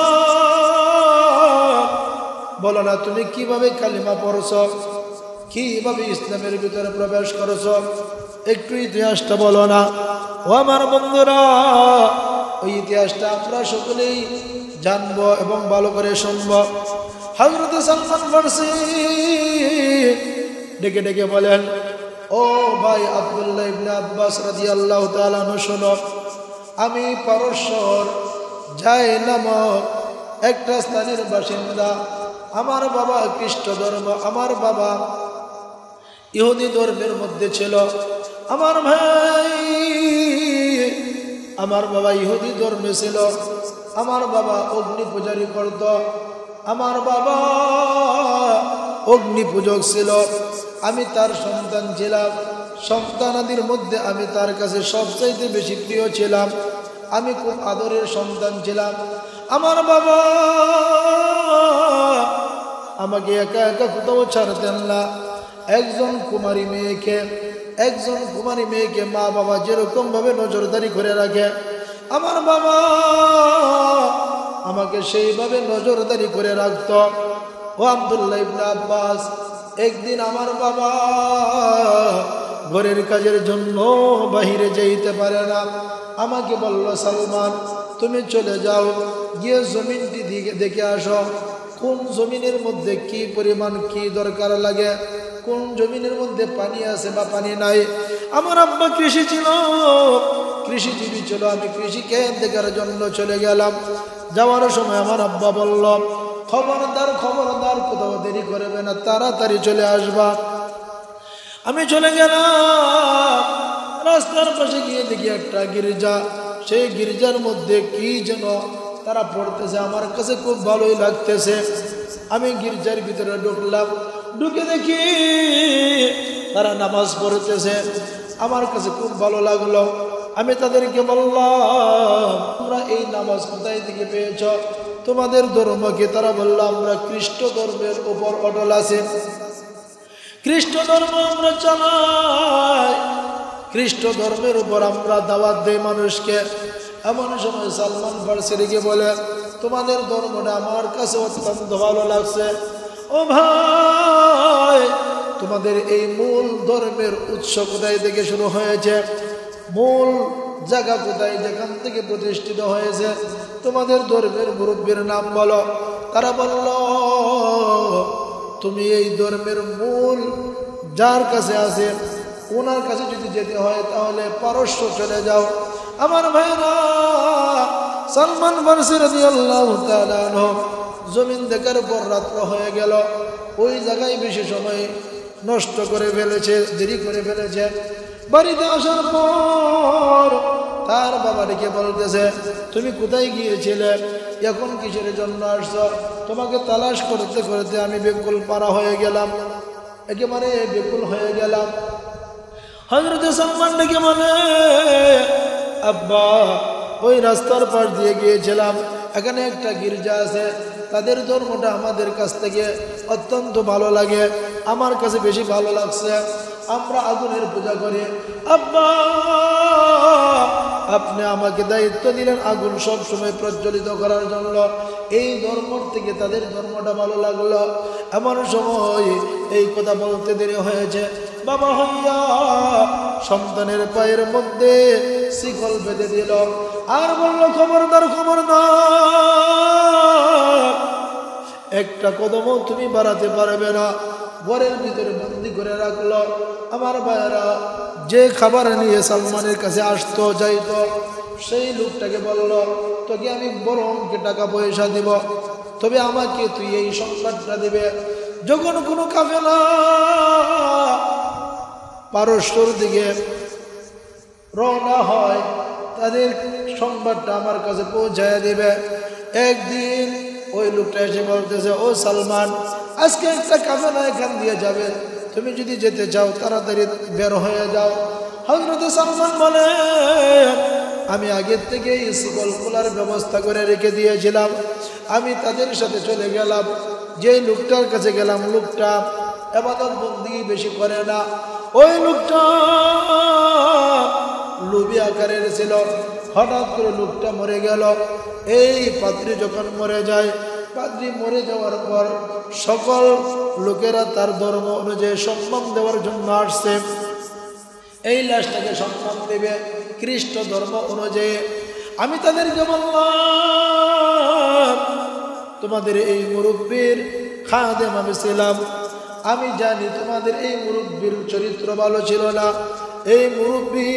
বলো না তুমি কিভাবে কালিমা পড়ছো, কিভাবে ইসলামের ভিতরে প্রবেশ করেছো, একটু ইতিহাসটা বলো না। ও আমার বন্ধুরা, ওই ইতিহাসটা আমরা সকলেই জানবো এবং ভালো করে শুনবো। হযরতে সালমান ফারসি ডেকে ডেকে বলেন, ও ভাই আব্দুল্লাহ ইবনে আব্বাস রাদিয়াল্লাহু তাআলা আনহু, শোনো, আমি পারস্যর জায় নামক একটা স্থানের বাসিন্দা। আমার বাবা খ্রিস্ট ধর্ম, আমার বাবা ইহুদি ধর্মের মধ্যে ছিল। আমার ভাই, আমার বাবা ইহুদি ধর্মে ছিল। আমার বাবা অগ্নি পূজারি করত, আমার বাবা অগ্নি পূজক ছিল। আমি তার সন্তান ছিলাম, সন্তানাদির মধ্যে আমি তার কাছে সবচাইতে বেশি প্রিয় ছিলাম। আমি খুব আদরের সন্তান ছিলাম। আমার বাবা আমাকে একা একা কোথাও ছাড়তেন না। একজন কুমারী মেয়েকে মা বাবা যেরকম ভাবে নজরদারি করে রাখে, আমার বাবা আমাকে সেইভাবে নজরদারি করে রাখত। ও আব্দুল্লাহ ইবনে আব্বাস, একদিন আমার বাবা ঘরের কাজের জন্য বাহিরে যেতে পারে না। আমাকে বলল, সালমান তুমি চলে যাও, গিয়ে জমিনটি দেখে আসো, কোন জমিনের মধ্যে কি পরিমাণ কি দরকার লাগে, কোন জমিনের মধ্যে পানি আছে বা পানি নাই। আমার আব্বা কৃষিজীবী ছিল। আমি কৃষিকে দেখার জন্য চলে গেলাম। যাওয়ার সময় আমার আব্বা বলল, খবরদার কোথাও দেরি করবে না, তাড়াতাড়ি চলে আসবা। আমি চলে গেলাম। রাস্তার পাশে গিয়ে দেখি একটা গির্জা। সেই গির্জার মধ্যে কি যেন তারা পড়তেছে, আমার কাছে খুব ভালোই লাগতেছে। আমি গির্জার ভিতরে ঢুকলাম, ঢুকে দেখি তারা নামাজ পড়তেছে, আমার কাছে খুব ভালো লাগলো। আমি তাদেরকে বললাম, তোমরা এই নামাজ কোথায় থেকে পেয়েছ, তোমাদের ধর্ম কি? তারা বলল, আমরা খ্রিস্ট ধর্মের উপর অটল আছি, খ্রিস্ট ধর্ম আমরা চালাই, খ্রিস্ট ধর্মের উপর আমরা দাওয়াত দেই মানুষকে। এমন সময় সালমান ফার্সিকে বলে, তোমাদের ধর্মটা আমার কাছে অত্যন্ত ভালো লাগছে। ও ভাই, তোমাদের এই মূল ধর্মের উৎস কোথায় থেকে শুরু হয়েছে, মূল জায়গা কোথায়, যেখান থেকে প্রতিষ্ঠিত হয়েছে, তোমাদের ধর্মের মুরব্বীর নাম বলো। তারা বলল, তুমি এই ধর্মের মূল যার কাছে আছে ওনার কাছে যদি যেতে হয় তাহলে পারস্য চলে যাও। আমার ভাইরা, সালমান ফার্সি রাদিয়াল্লাহু তাআলা আনহু জমিন দেখার পর রাত্র হয়ে গেল, ওই জায়গায় বেশি সময় নষ্ট করে ফেলেছে, দেরি করে ফেলেছে। বাড়িতে আসার পর তার বাবা ডেকে বলতেছে, তুমি কোথায় গিয়েছিলে, এখন কিসের জন্য আসছো? তোমাকে তালাশ করতে করতে আমি বেকুল পারা হয়ে গেলাম, একেবারে বেকুল হয়ে গেলাম। হযরত সালমান ডেকে বলে, আব্বা, ওই রাস্তার পাশ দিয়ে গিয়েছিলাম, এখানে একটা গির্জা আছে, তাদের ধর্মটা আমাদের কাছ থেকে অত্যন্ত ভালো লাগে, আমার কাছে বেশি ভালো লাগছে, আমরা আগুনের পূজা করি। আব্বা, আপনি আমাকে দায়িত্ব দিলেন আগুন সব সময় প্রজ্বলিত করার জন্য, এই ধর্ম থেকে তাদের ধর্মটা ভালো লাগলো। এমন সময় এই কথা বলতে দেরি হয়েছে, বাবা হইয়া সন্তানের পায়ের মধ্যে শিকল বেঁধে দিল আর বলল, খবরদার খবরদার, একটা কদমও তুমি বাড়াতে পারবে না। ঘরের ভিতরে বন্দি করে রাখলো। আমার ভাইয়েরা, যে খাবার নিয়ে সালমানের কাছে আসতো যাইতো, সেই লোকটাকে বলল, তোকে আমি বড় অঙ্কের টাকা পয়সা দিব, তবে আমাকে তুই এই সংবাদটা দিবে, যখন কোনো কাফেলা পারস্যর দিকে রওনা হয় তাদের সংবাদটা আমার কাছে পৌঁছায় দিবে। একদিন ওই লোকটা এসে বলতেছে, ও সালমান, আজকে একটা কাফেলা এখান দিয়ে যাবে, তুমি যদি যেতে চাও তাড়াতাড়ি বের হয়ে যাও। হযরত সালমান বলে, আমি আগের থেকেই শিকল খোলার ব্যবস্থা করে রেখে দিয়েছিলাম, আমি তাদের সাথে চলে গেলাম। যেই লোকটার কাছে গেলাম, লোকটা ইবাদত বন্দেগী বেশি করে না, ওই লোকটা লোভী আকারের ছিল। হঠাৎ করে লোকটা মরে গেল। এই পাদ্রী যখন মরে যায়, পাদ্রী মরে যাওয়ার পর সকল লোকেরা তার ধর্ম অনুযায়ী সম্মান দেওয়ার জন্য আসছে। এই লাশটাকে সম্মান দেবে খ্রিস্ট ধর্ম অনুযায়ী। আমি তাদেরকে বললাম, তোমাদের এই মুরব্বীর খাদেম আমি ছিলাম, আমি জানি তোমাদের এই মুরব্বীর চরিত্র ভালো ছিল না। এই মুরব্বী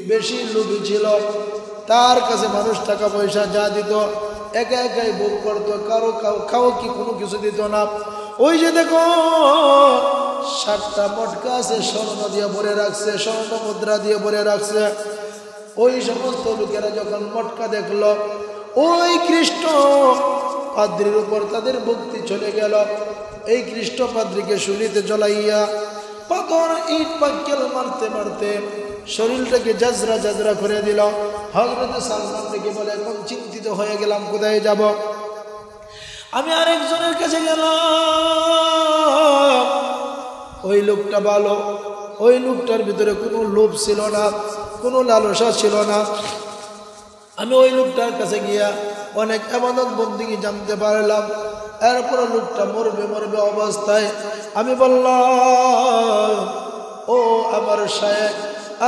বেশি লোভী ছিল, তার কাছে মানুষ টাকা পয়সা যা দিত একা একাই ভোগ করতো, কাউ কি কোনো কিছু দিত না। ওই যে দেখো 7টা মটকা আছে, স্বর্ণ দিয়ে ভরে রাখছে, স্বর্ণ মুদ্রা দিয়ে ভরে রাখছে। ওই সমস্ত লোকেরা যখন মটকা দেখলো, ওই খ্রিস্ট পাদ্রীর উপর তাদের ভক্তি চলে গেল। এই খ্রিস্ট পাদ্রীকে শুলিতে জ্বলাইয়া পাথর ইট পাক্কেল মারতে মারতে শরীরটাকে জাজরা জাজরা করে দিল। হযরত সালমান থেকে বলে, এখন চিন্তিত হয়ে গেলাম, কোথায় যাব? আমি আরেকজনের কাছে গেলাম। ওই লোকটা ভালো, ওই লোকটার ভিতরে কোনো লোভ ছিল না, কোনো লালসা ছিল না। আমি ওই লোকটার কাছে গিয়া অনেক ইবাদত বন্দেগী জানতে পারলাম। এরপর লোকটা মরবে মরবে অবস্থায় আমি বললাম, ও আমার শায়েখ,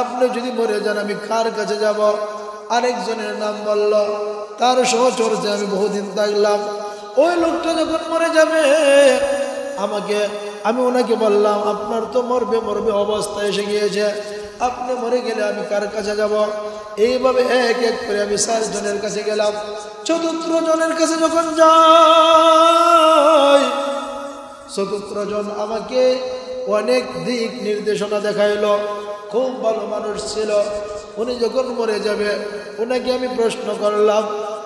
আপনি যদি মরে যান আমি কার কাছে যাব? আরেকজনের নাম বলল, তার সহচর্যে আমি বহুদিন থাকলাম। ওই লোকটা যখন মরে যাবে আমি ওনাকে বললাম, আপনার তো মরবে মরবে অবস্থা এসে গিয়েছে, আপনি মরে গেলে আমি কার কাছে যাব? এইভাবে এক এক করে আমি 4 জনের কাছে গেলাম। 4th জনের কাছে যখন যাই, 4th জন আমাকে অনেক দিক নির্দেশনা দেখাইলো। খুব ভালো মানুষ ছিল। উনি যখন মরে যাবে ওনাকে আমি প্রশ্ন করলাম,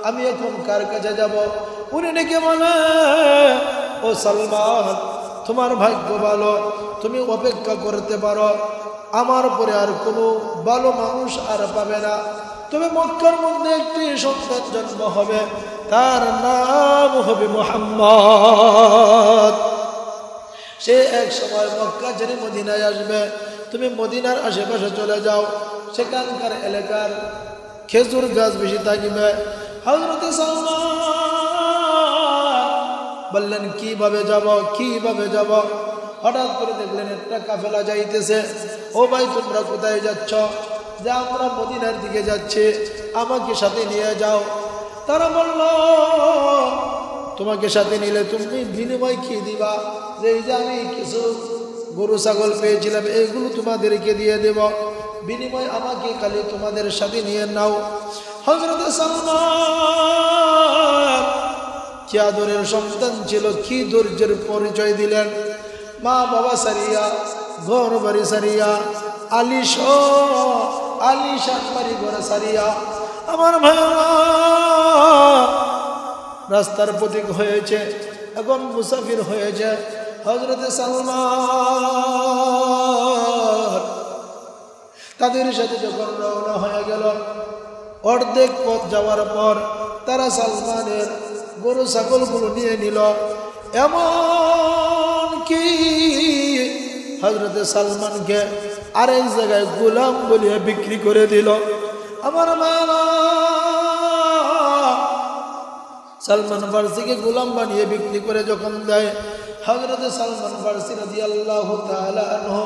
আমি এখন কার কাছে যাব? উনি ডেকে বলে, ও সালমান, তোমার ভাগ্য ভালো, তুমি অপেক্ষা করতে পারো, আমার পরে আর কোনো ভালো মানুষ আর পাবে না। তবে মক্কার মধ্যে একটি সন্তান জন্ম হবে, তার নাম হবে মুহাম্মদ। সে এক সময় মক্কা ছেড়ে মদিনায় আসবে। তুমি মদিনার আশেপাশে চলে যাও, সেখানকার এলাকার খেজুর গাছ বেশি থাকবে। হযরতে সালমান বললেন, কিভাবে যাব, কিভাবে যাব? হঠাৎ করে দেখলেন একটা কাফেলা যাইতেছে। ও ভাই, তোমরা কোথায় যাচ্ছ? যে আমরা মদিনার দিকে যাচ্ছি, আমাকে সাথে নিয়ে যাও। তারা বলল, তোমাকে সাথে নিলে তুমি বিনিময় কি দিবা? যে এই যে আমি কিছু গরু ছাগল পেয়েছিলাম, এইগুলো তোমাদেরকে দিয়ে দেব, বিনিময় আমাকে খালি তোমাদের সাথে নিয়ে নাও। হযরতে সালমান কি আদরের সন্তান ছিল, কি ধৈর্যের পরিচয় দিলেন। মা বাবা সারিয়া, ঘর বাড়ি সারিয়া, আলিশান বাড়ি ঘর সারিয়া আমার ভাইরা রাস্তার প্রতীক হয়েছে, এখন মুসাফির হয়েছে। হযরতে সালমান তাদের সাথে যখন রওনা হয়ে গেল, অর্ধেক পথ যাওয়ার পর তারা সালমানের গরু ছাগলগুলো নিয়ে নিল। এমন কি হযরতে সালমানকে আরেক জায়গায় গোলাম বলিয়ে বিক্রি করে দিল। আমার মায়েরা সালমান ফারসিকে গোলাম বানিয়ে বিক্রি করে যখন দেয়, হযরতে সালমান ফারসি রাদিয়াল্লাহু তাআলা আনহু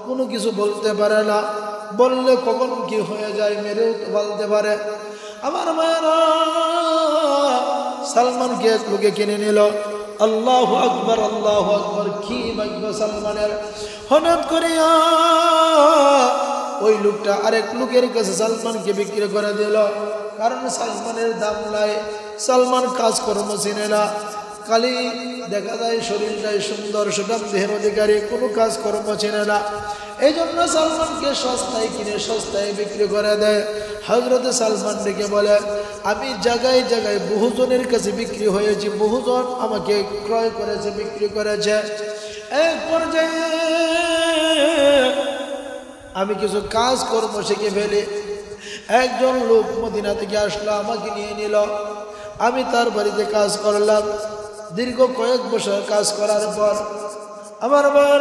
কোনো কিছু বলতে পারে না। বললে কখন কি হয়ে যায়, মেরেও তো বলতে পারে। আমার মায়েরা সালমানকে এক লোকে কিনে নিল। আল্লাহু আকবার, আল্লাহু আকবার, কি ভাগ্য সালমানের। হঠাৎ করিয়া ওই লোকটা আরেক লোকের কাছে সালমানকে বিক্রি করে দিল। কারণ সালমানের দাম নাই, সালমান কাজকর্ম চিনে না, খালি দেখা যায় শরীরটাই সুন্দর, সুঠাম দেহের অধিকারী, কোনো কাজকর্ম চেনে না। এই জন্য সালমানকে সস্তায় কিনে সস্তায় বিক্রি করে দেয়। হযরতে সালমান ডেকে বলে, আমি জায়গায় জায়গায় বহুজনের কাছে বিক্রি হয়েছি, বহুজন আমাকে ক্রয় করেছে, বিক্রি করেছে। এক পর্যায়ে আমি কিছু কাজকর্ম শিখে ফেলি। একজন লোক মদিনা থেকে আসলো, আমাকে নিয়ে নিল। আমি তার বাড়িতে কাজ করলাম। দীর্ঘ কয়েক বছর কাজ করার পর আমার বাবা,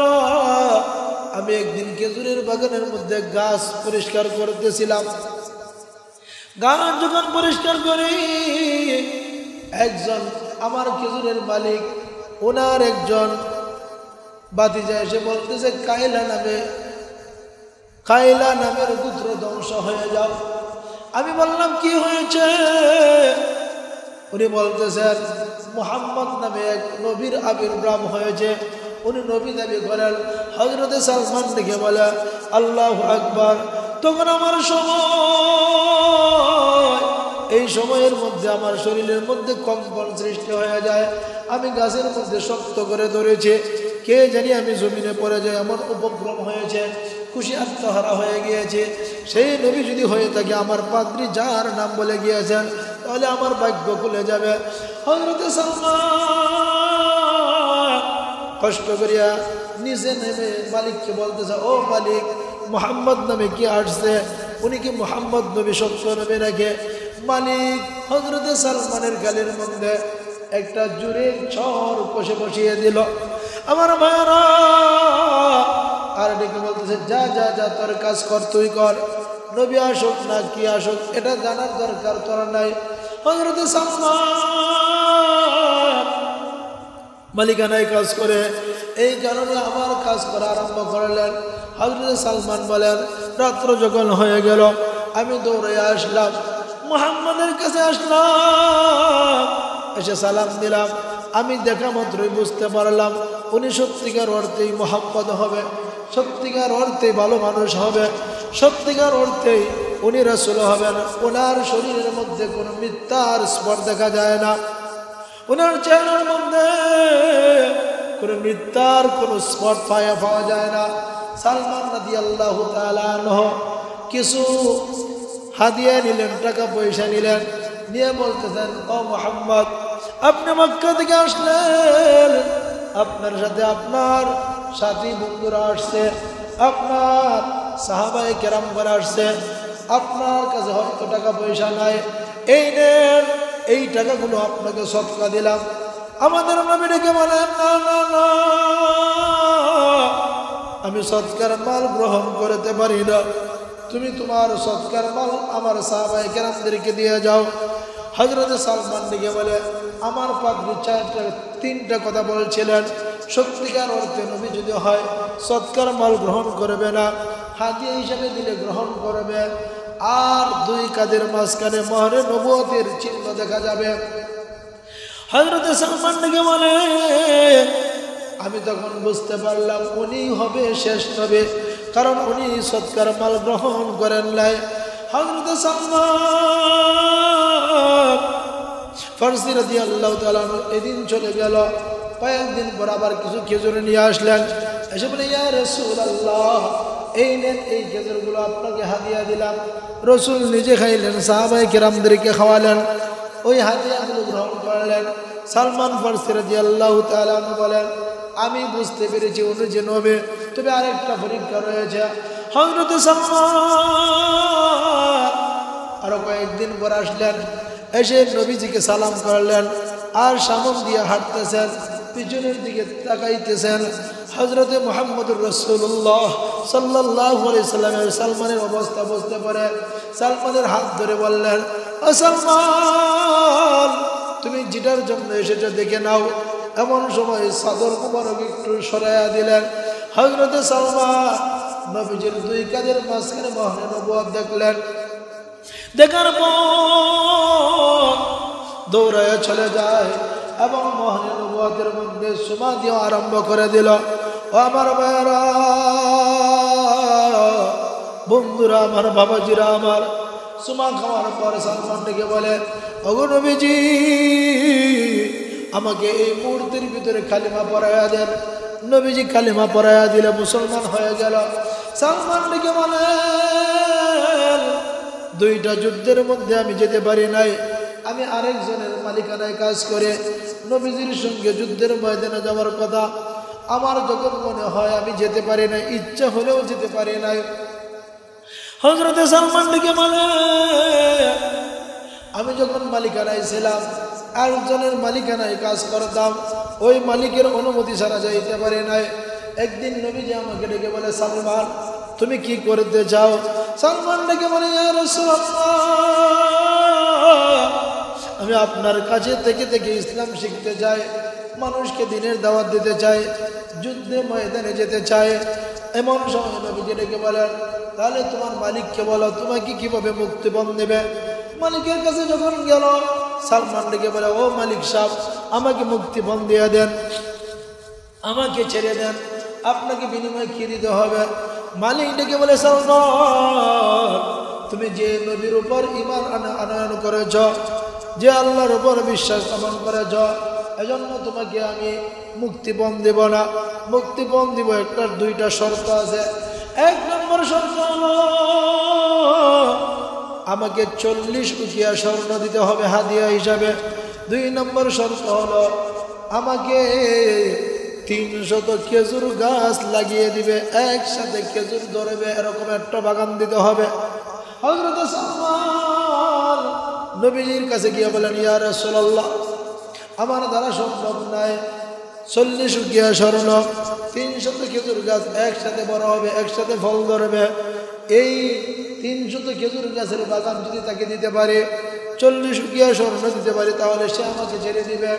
আমি একদিন খেজুরের বাগানের মধ্যে গাছ পরিষ্কার করতেছিলাম। গাছ যখন পরিষ্কার করি, একজন আমার খেজুরের মালিক, ওনার একজন ভাতিজা এসে বলতেছে, কায়লা নামের গোত্র ধ্বংস হয়ে যাও। আমি বললাম, কি হয়েছে? উনি বলতেছেন, মুহাম্মদ নামে এক নবীর আবির্ভাব হয়েছে, উনি নবী দাবি করেন। হযরতে সালমান দেখে বলে, আল্লাহু আকবার। তখন আমার সময়, এই সময়ের মধ্যে আমার শরীরের মধ্যে কম্পন সৃষ্টি হয়ে যায়। আমি গাছের মধ্যে শক্ত করে ধরেছি, কে জানি আমি জমিনে পড়ে যাই, এমন উপক্রম হয়েছে। খুশি আত্মহারা হয়ে গিয়েছে। সেই নবী যদি হয়ে থাকে, আমার পাদ্রী যার নাম বলে গিয়েছেন, তাহলে আমার ভাগ্য খুলে যাবে। হযরতে সালমান কষ্ট করিয়া নিচে নেমে মালিককে বলতেছে, ও মালিক, মুহাম্মদ নামে কি আসছে? উনি কি মুহাম্মদ নবী সত্য নবী নাকি? মালিক হযরতে সালমানের গালের মধ্যে একটা জুরের ছড় কষে বসিয়ে দিল। আমার ভাইরা আর ডেকে বলতেছে, যা যা যা, তোর কাজ কর, তুই কর। নবী আসুক না কি আসুক, এটা জানার দরকার তোর নাই। হযরতে সালমান মালিকানায় কাজ করে, এই কারণে আমার কাজ করা আরম্ভ করলেন। হযরতে সালমান বলেন, রাত্র যখন হয়ে গেল, আমি দৌড়ে আসলাম, মুহাম্মদের কাছে আসলাম, এসে সালাম দিলাম। আমি দেখা মাত্রই বুঝতে পারলাম উনি সত্যিকার অর্থেই মুহাম্মদ হবে, সত্যিকার অর্থেই ভালো মানুষ হবে, সত্যিকার অর্থেই উনি রাসূল হবেন। ওনার শরীরের মধ্যে কোনো মিথ্যার স্পর্শ দেখা যায় না, ওনার চেহারার মধ্যে কোনো মিথ্যার কোনো স্পট পাওয়া যায় না। সালমান রাদিয়াল্লাহু তাআলা আনহু কিছু হাদিয়া নিলেন, টাকা পয়সা নিলেন। নিয়ে বলতেছেন, ও মুহাম্মদ, আপনি মক্কা থেকে আসলেন, আপনার সাথে আপনার সাথী বন্ধুরা আসছে, আপনার সাহাবায়ে কেরাম করে আসছে, আপনার কাছে হয়তো টাকা পয়সা নাই, এই নেন, এই টাকাগুলো আপনাকে সদকা দিলাম। আমাদের নবী ডেকে বলেন, না না না, আমি সদকার মাল গ্রহণ করতে পারি না, তুমি তোমার সদকার মাল আমার সাহাবায়ে কেরামদেরকে দিয়ে যাও। হযরত সালমান ডেকে বলে, আমার পাদ্রী তিনটা কথা বলছিলেন, সত্যিকার অর্থে নবী যদি হয় সদকার মাল গ্রহণ করবে না, হাদিয়া হিসাবে দিলে গ্রহণ করবে, আর দুই কাঁধের মাঝখানে মোহরে নবুয়তের চিহ্ন দেখা যাবে। হযরত সালমান ডেকে বলে, আমি তখন বুঝতে পারলাম উনি হবে শেষ নবী, কারণ উনি সদকার মাল গ্রহণ করেন নাই। হযরত সালমান ফারসি রাদিয়াল্লাহু তাআলা এদিন চলে গেল, কয়েকদিন পর আবার কিছু খেজুর নিয়ে আসলেন, এসে বলে, ইয়া রাসূলুল্লাহ, এই নেন, এই খেজুরগুলো আপনাকে হাদিয়া দিলাম। রসুল নিজে খাইলেন, সাহাবায়ে কেরামদেরকে খাওয়ালেন, ওই হাদিয়াগুলো গ্রহণ করলেন। সালমান ফারসি রাদিয়াল্লাহু তাআলা বলেন, আমি বুঝতে পেরেছি উনি যে নবী, তবে আরেকটা পরীক্ষা রয়েছে। হযরত সালমান আরো কয়েকদিন পর আসলেন, এসে নবীজিকে সালাম করলেন, আর সামন দিয়ে হাঁটতেছেন, পিছনের দিকে তাকাইতেছেন। হযরতে মুহাম্মদুর রাসূলুল্লাহ সাল্লাল্লাহু আলাইহি সাল্লামের সালমানের অবস্থা বুঝতে পারে সালমানের হাত ধরে বললেন, ও সালমান, তুমি যেটার জন্য এসেছো দেখে নাও। এমন সময় চাদর মুবারক একটু সরাইয়া দিলেন। হযরতে সালমান নবীজির দুই কাঁধের মাঝখানে মোহরে নবুয়ত দেখলেন। দেখার পর দৌড়ায় চলে যায় এবং মোহরে নবুয়তের মধ্যে সুমা দিয়ে আরম্ভ করে দিল। ও আমার ভাইরা, বন্ধুরা আমার, বাবাজিরা আমার, সুমা খাওয়ার পর সালমান ডেকে বলে, ওগো নবীজি, আমাকে এই মুহূর্তের ভিতরে কালিমা পড়াইয়া দেন। নবীজি কালিমা পড়াইয়া দিলে মুসলমান হয়ে গেল। সালমান ডেকে বলে, দুইটা যুদ্ধের মধ্যে আমি যেতে পারি নাই, আমি আরেকজনের মালিকানায় কাজ করে নবীজির সঙ্গে যুদ্ধের ময়দানে যাওয়ার কথা আমার যখন মনে হয় আমি যেতে পারি নাই, ইচ্ছা হলেও যেতে পারি নাই। হযরতে সালমান ডেকে বলে, আমি যখন মালিকানায় ছিলাম, আরেকজনের মালিকানায় কাজ করতাম, ওই মালিকের অনুমতি ছাড়া যাইতে পারি নাই। একদিন নবীজি আমাকে ডেকে বলে, সালমান, তুমি কি করতে চাও? সালমান ডেকে বলে, ইয়া রাসূলুল্লাহ, আমি আপনার কাছে থেকে থেকে ইসলাম শিখতে চাই, মানুষকে দিনের দাওয়াত দিতে চাই, যুদ্ধে ময়দানে যেতে চাই। এমন সময় নবীজি ডেকে বলেন, তাহলে তোমার মালিককে বলো তোমাকে কিভাবে মুক্তিপণ দেবে। মালিকের কাছে যখন গেল, সালমান ডেকে বলে, ও মালিক সাহেব, আমাকে মুক্তিপণ দিয়ে দেন, আমাকে ছেড়ে দেন, আপনাকে বিনিময়ে কি দিতে হবে? মালিক ডেকে বলে, সালমান, তুমি যে নবীর উপর ঈমান আনয়ন করেছ, যে আল্লাহর উপর বিশ্বাস স্থাপন করেছ, এজন্য তোমাকে আমি মুক্তিপণ দেব না। মুক্তিপণ দিব, একটা দুইটা শর্ত আছে। এক নম্বর শর্ত হলো আমাকে 40 উকিয়া স্বর্ণ দিতে হবে হাদিয়া হিসাবে। 2 নম্বর শর্ত হলো আমাকে 300 খেজুর গাছ লাগিয়ে দিবে, একসাথে খেজুর ধরবে, এরকম একটা বাগান দিতে হবে। হযরত সালমান নবীজির কাছে গিয়ে বলেন, ইয়া রাসূলুল্লাহ, আমার দ্বারা সম্ভব নাই, 40 উকিয়া স্বর্ণ, 300 খেজুর গাছ একসাথে বড় হবে, একসাথে ফল ধরবে, এই 300 খেজুর গাছের বাগান যদি তাকে দিতে পারে, 40 উকিয়া স্বর্ণ দিতে পারে, তাহলে সে আমাকে ছেড়ে দিবে।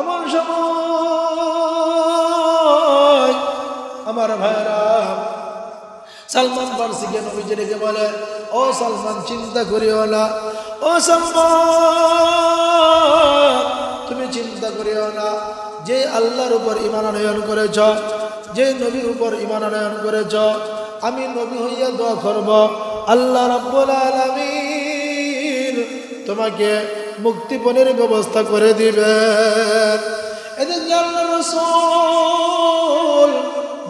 এমন সময় আমার ভাইরা সালমান ফারসিকে নবীজি ডেকে বলে, ও সালমান, চিন্তা করিও না, ও সালমান, তুমি চিন্তা করিও না, যে আল্লাহর উপর ঈমান আনয়ন করেছ, যে নবীর উপর ঈমান আনয়ন করেছ, আমি নবী হইয়া দোয়া করব, আল্লাহ রাব্বুল আলামিন তোমাকে মুক্তিপণের ব্যবস্থা করে দিবেন। এদিন আল্লাহর রাসূল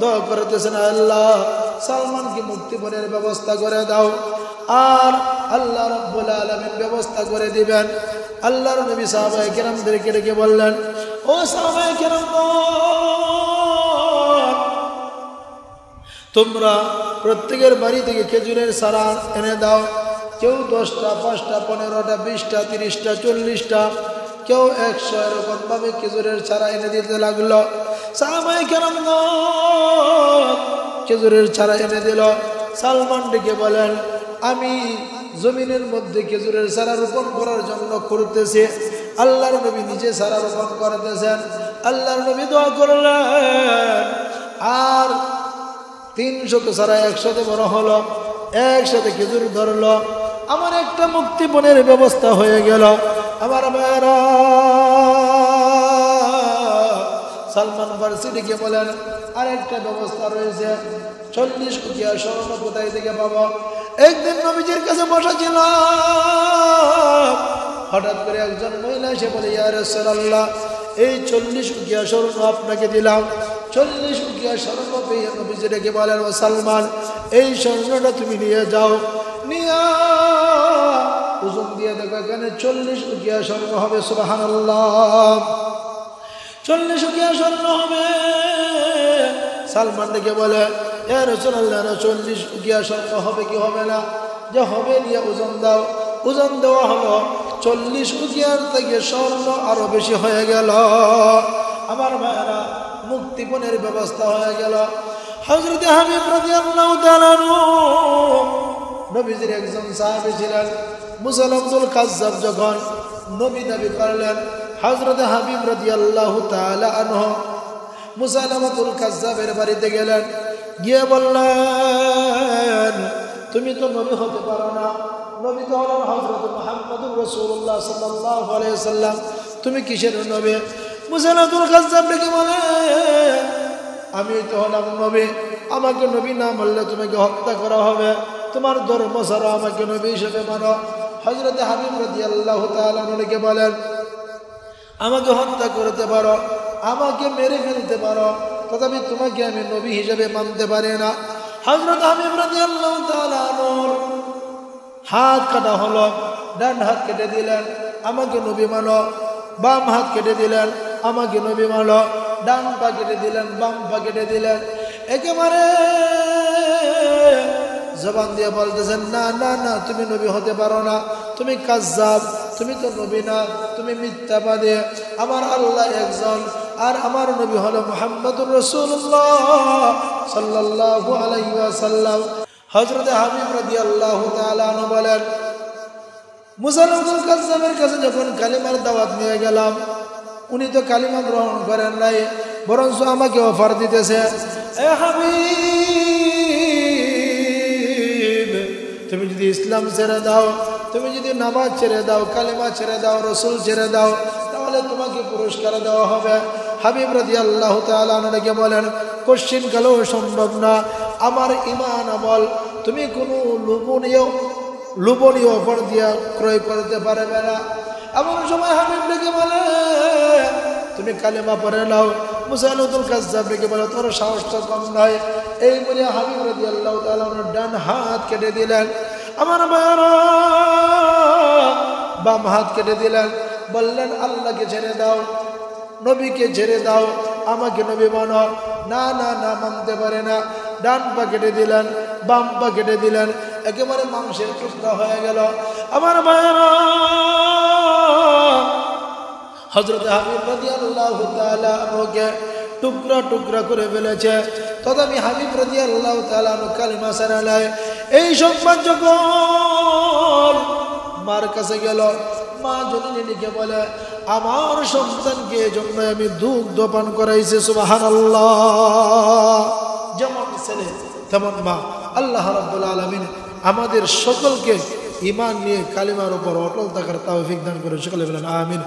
দোয়া করতেছেন, আল্লাহ সালমানকে মুক্তিপণের ব্যবস্থা করে দাও। আর আল্লাহ রাব্বুল আলামিন ব্যবস্থা করে দিবেন। আল্লাহর নবী সাহাবায়ে কেরামদেরকে ডেকে বললেন, ও সাহাবায়ে কেরাম, তোমরা প্রত্যেকের বাড়ি থেকে খেজুরের চারা এনে দাও। কেউ 10টা, 5টা, 15টা, 20টা, 30টা, 40টা, কেউ 100, এরকম ভাবে খেজুরের চারা এনে দিতে লাগলো। সাহাবায়ে কেরামগণ খেজুরের চারা এনে দিল। সালমান ডেকে বলেন, আমি জমিনের মধ্যে খেজুরের চারা রোপণ করার জন্য করতেছি। আল্লাহর নবী নিজে চারা রোপণ করতেছেন। আল্লাহর নবী দোয়া করলেন, আর 300 চারা একসাথে বড় হলো, একসাথে খেজুর ধরলো। আমার একটা মুক্তিপণের ব্যবস্থা হয়ে গেল। আমার ভাইরা, সালমান ফারসি ডেকে বলেন, আরেকটা ব্যবস্থা রয়েছে। 40 উকিয়া স্বর্ণ কোথায় থেকে পাবো? একদিন নবীজির কাছে বসা ছিল, হঠাৎ করে একজন মহিলা এসে বলে, ইয়া রাসূলুল্লাহ, এই 40 উকিয়া স্বর্ণ আপনাকে দিলাম। 40 উকিয়া স্বর্ণ পেয়ে নবীজি ডেকে বলেন, ও সালমান, এই স্বর্ণটা তুমি নিয়ে যাও, নিয়ে ওজন দিয়ে দেখো এখানে 40 উকিয়া স্বর্ণ হবে। সুবহানাল্লাহ, 40 উকিয়া স্বর্ণ হবে। সালমান ডেকে বলে, ইয়া রাসূলুল্লাহ, 40 উকিয়া স্বর্ণ হবে কি হবে না? যে হবে, নিয়ে ওজন দাও। ওজন দেওয়া হলো, 40 উকিয়ার থেকে স্বর্ণ আরো বেশি হয়ে গেল। আমার ভাইরা, মুক্তিপণের ব্যবস্থা হয়ে গেল। হযরত হাবিব রাদিয়াল্লাহু তাআলা আনহু নবীজির একজন সাহাবী ছিলেন। মুসাইলামাতুল কাজ্জাব যখন নবী দাবি করলেন, হযরত হাবিব রাদিয়াল্লাহু তাআলা আনহু মুসাইলামাতুল কাজ্জাবের বাড়িতে গেলেন। গিয়ে বললেন, তুমি তো নবী হতে পারো না, নবী তো হলেন হযরত মুহাম্মদুর রাসূলুল্লাহ সাল্লাল্লাহু আলাইহি ওয়াসাল্লাম, তুমি কিসের নবী? মুসাইলামাতুল কাজ্জাব ডেকে বলে, আমি তো হলাম নবী, আমাকে নবী না মানলে তোমাকে হত্যা করা হবে, তোমার ধর্ম ছাড়া আমাকে নবী হিসেবে মানো। হযরত হাবিব রাদিয়াল্লাহু তাআলা আনহুকে বলেন, আমাকে হত্যা করতে পারো, আমাকে মেরে ফেলতে পারো, তথাপি তোমাকে আমি নবী হিসেবে মানতে পারি না। হযরত হাবিব রাদিয়াল্লাহু তাআলা আনহুর হাত কাটা হলো, ডান হাত কেটে দিলেন, আমাকে নবী মানো। বাম হাত কেটে দিলেন, আমাকে নবী মানো। ডান পা কেটে দিলেন, বাম পা কেটে দিলেন। একেবারে জবান দিয়ে বলতেছেন, না না না, তুমি নবী হতে পারো না, তুমি কাজ্জাব, তুমি তো নবী না, তুমি মিথ্যাবাদী। আমার আল্লাহ একজন, আর আমার নবী হলো মুহাম্মদুর রাসূলুল্লাহ সাল্লাল্লাহু আলাইহি ওয়াসাল্লাম। হযরত হাবিব রাদিয়াল্লাহু তাআলা আনহু বলেন, মুসাইলামাতুল কাজ্জাবের কাছে যখন কালিমার দাওয়াত নিয়ে গেলাম, উনি তো কালিমা গ্রহণ করেন নাই, বরঞ্চ আমাকে অফার দিতেছে, এ হাবিব, তুমি যদি ইসলাম ছেড়ে দাও, তুমি যদি নামাজ ছেড়ে দাও, কালিমা ছেড়ে দাও, রাসূল ছেড়ে দাও, তাহলে তোমাকে পুরস্কার দেওয়া হবে। হাবিব রাদিয়াল্লাহু তাআলা আনহুকে বলেন, কোশ্চিন কালেও সম্ভব না, আমার ঈমান আমল তুমি কোনো লোভনীয় অফার দিয়া ক্রয় করতে পারবে না। এমন সময় হাবিব ডেকে বলে, তুমি কালেমা পড়ে নাও। মুসাইলামাতুল কাজ্জাব ডেকে বলে, তোর সাহসটা কম নয়। এই বলে হাবিব রাদিয়াল্লাহু তাআলা আনহুর ডান হাত কেটে দিলেন। আমার ভাইরা, বাম হাত কেটে দিলেন। বললেন, আল্লাহকে ছেড়ে দাও, নবীকে ছেড়ে দাও, আমাকে নবী মানো। না না না, মানতে পারে না। ডান পা কেটে দিলেন, বাম পা কেটে দিলেন, একেবারে মাংসের টুকরা হয়ে গেল। আমার ভাইরা, হযরত হাবিব রাদিয়াল্লাহু তাআলা আনহুকে টুকরা টুকরা করে ফেলেছে, তথাপি হাবিব রাদিয়াল্লাহু তাআলা আনহু কালিমা ছাড়া নাই। এই সংবাদ যখন মার কাছে গেল, মা জননীকে বলে, আমার সন্তানকে জন্য আমি দুগ্ধ পান করাইছি। সুবহানাল্লাহ, যেমন ছেলে তেমন মা। আল্লাহ রাব্বুল আলামিন আমাদের সকলকে ঈমান নিয়ে কালিমার উপর অটল থাকার তৌফিক দান করুন। সকলে বলেন আমিন।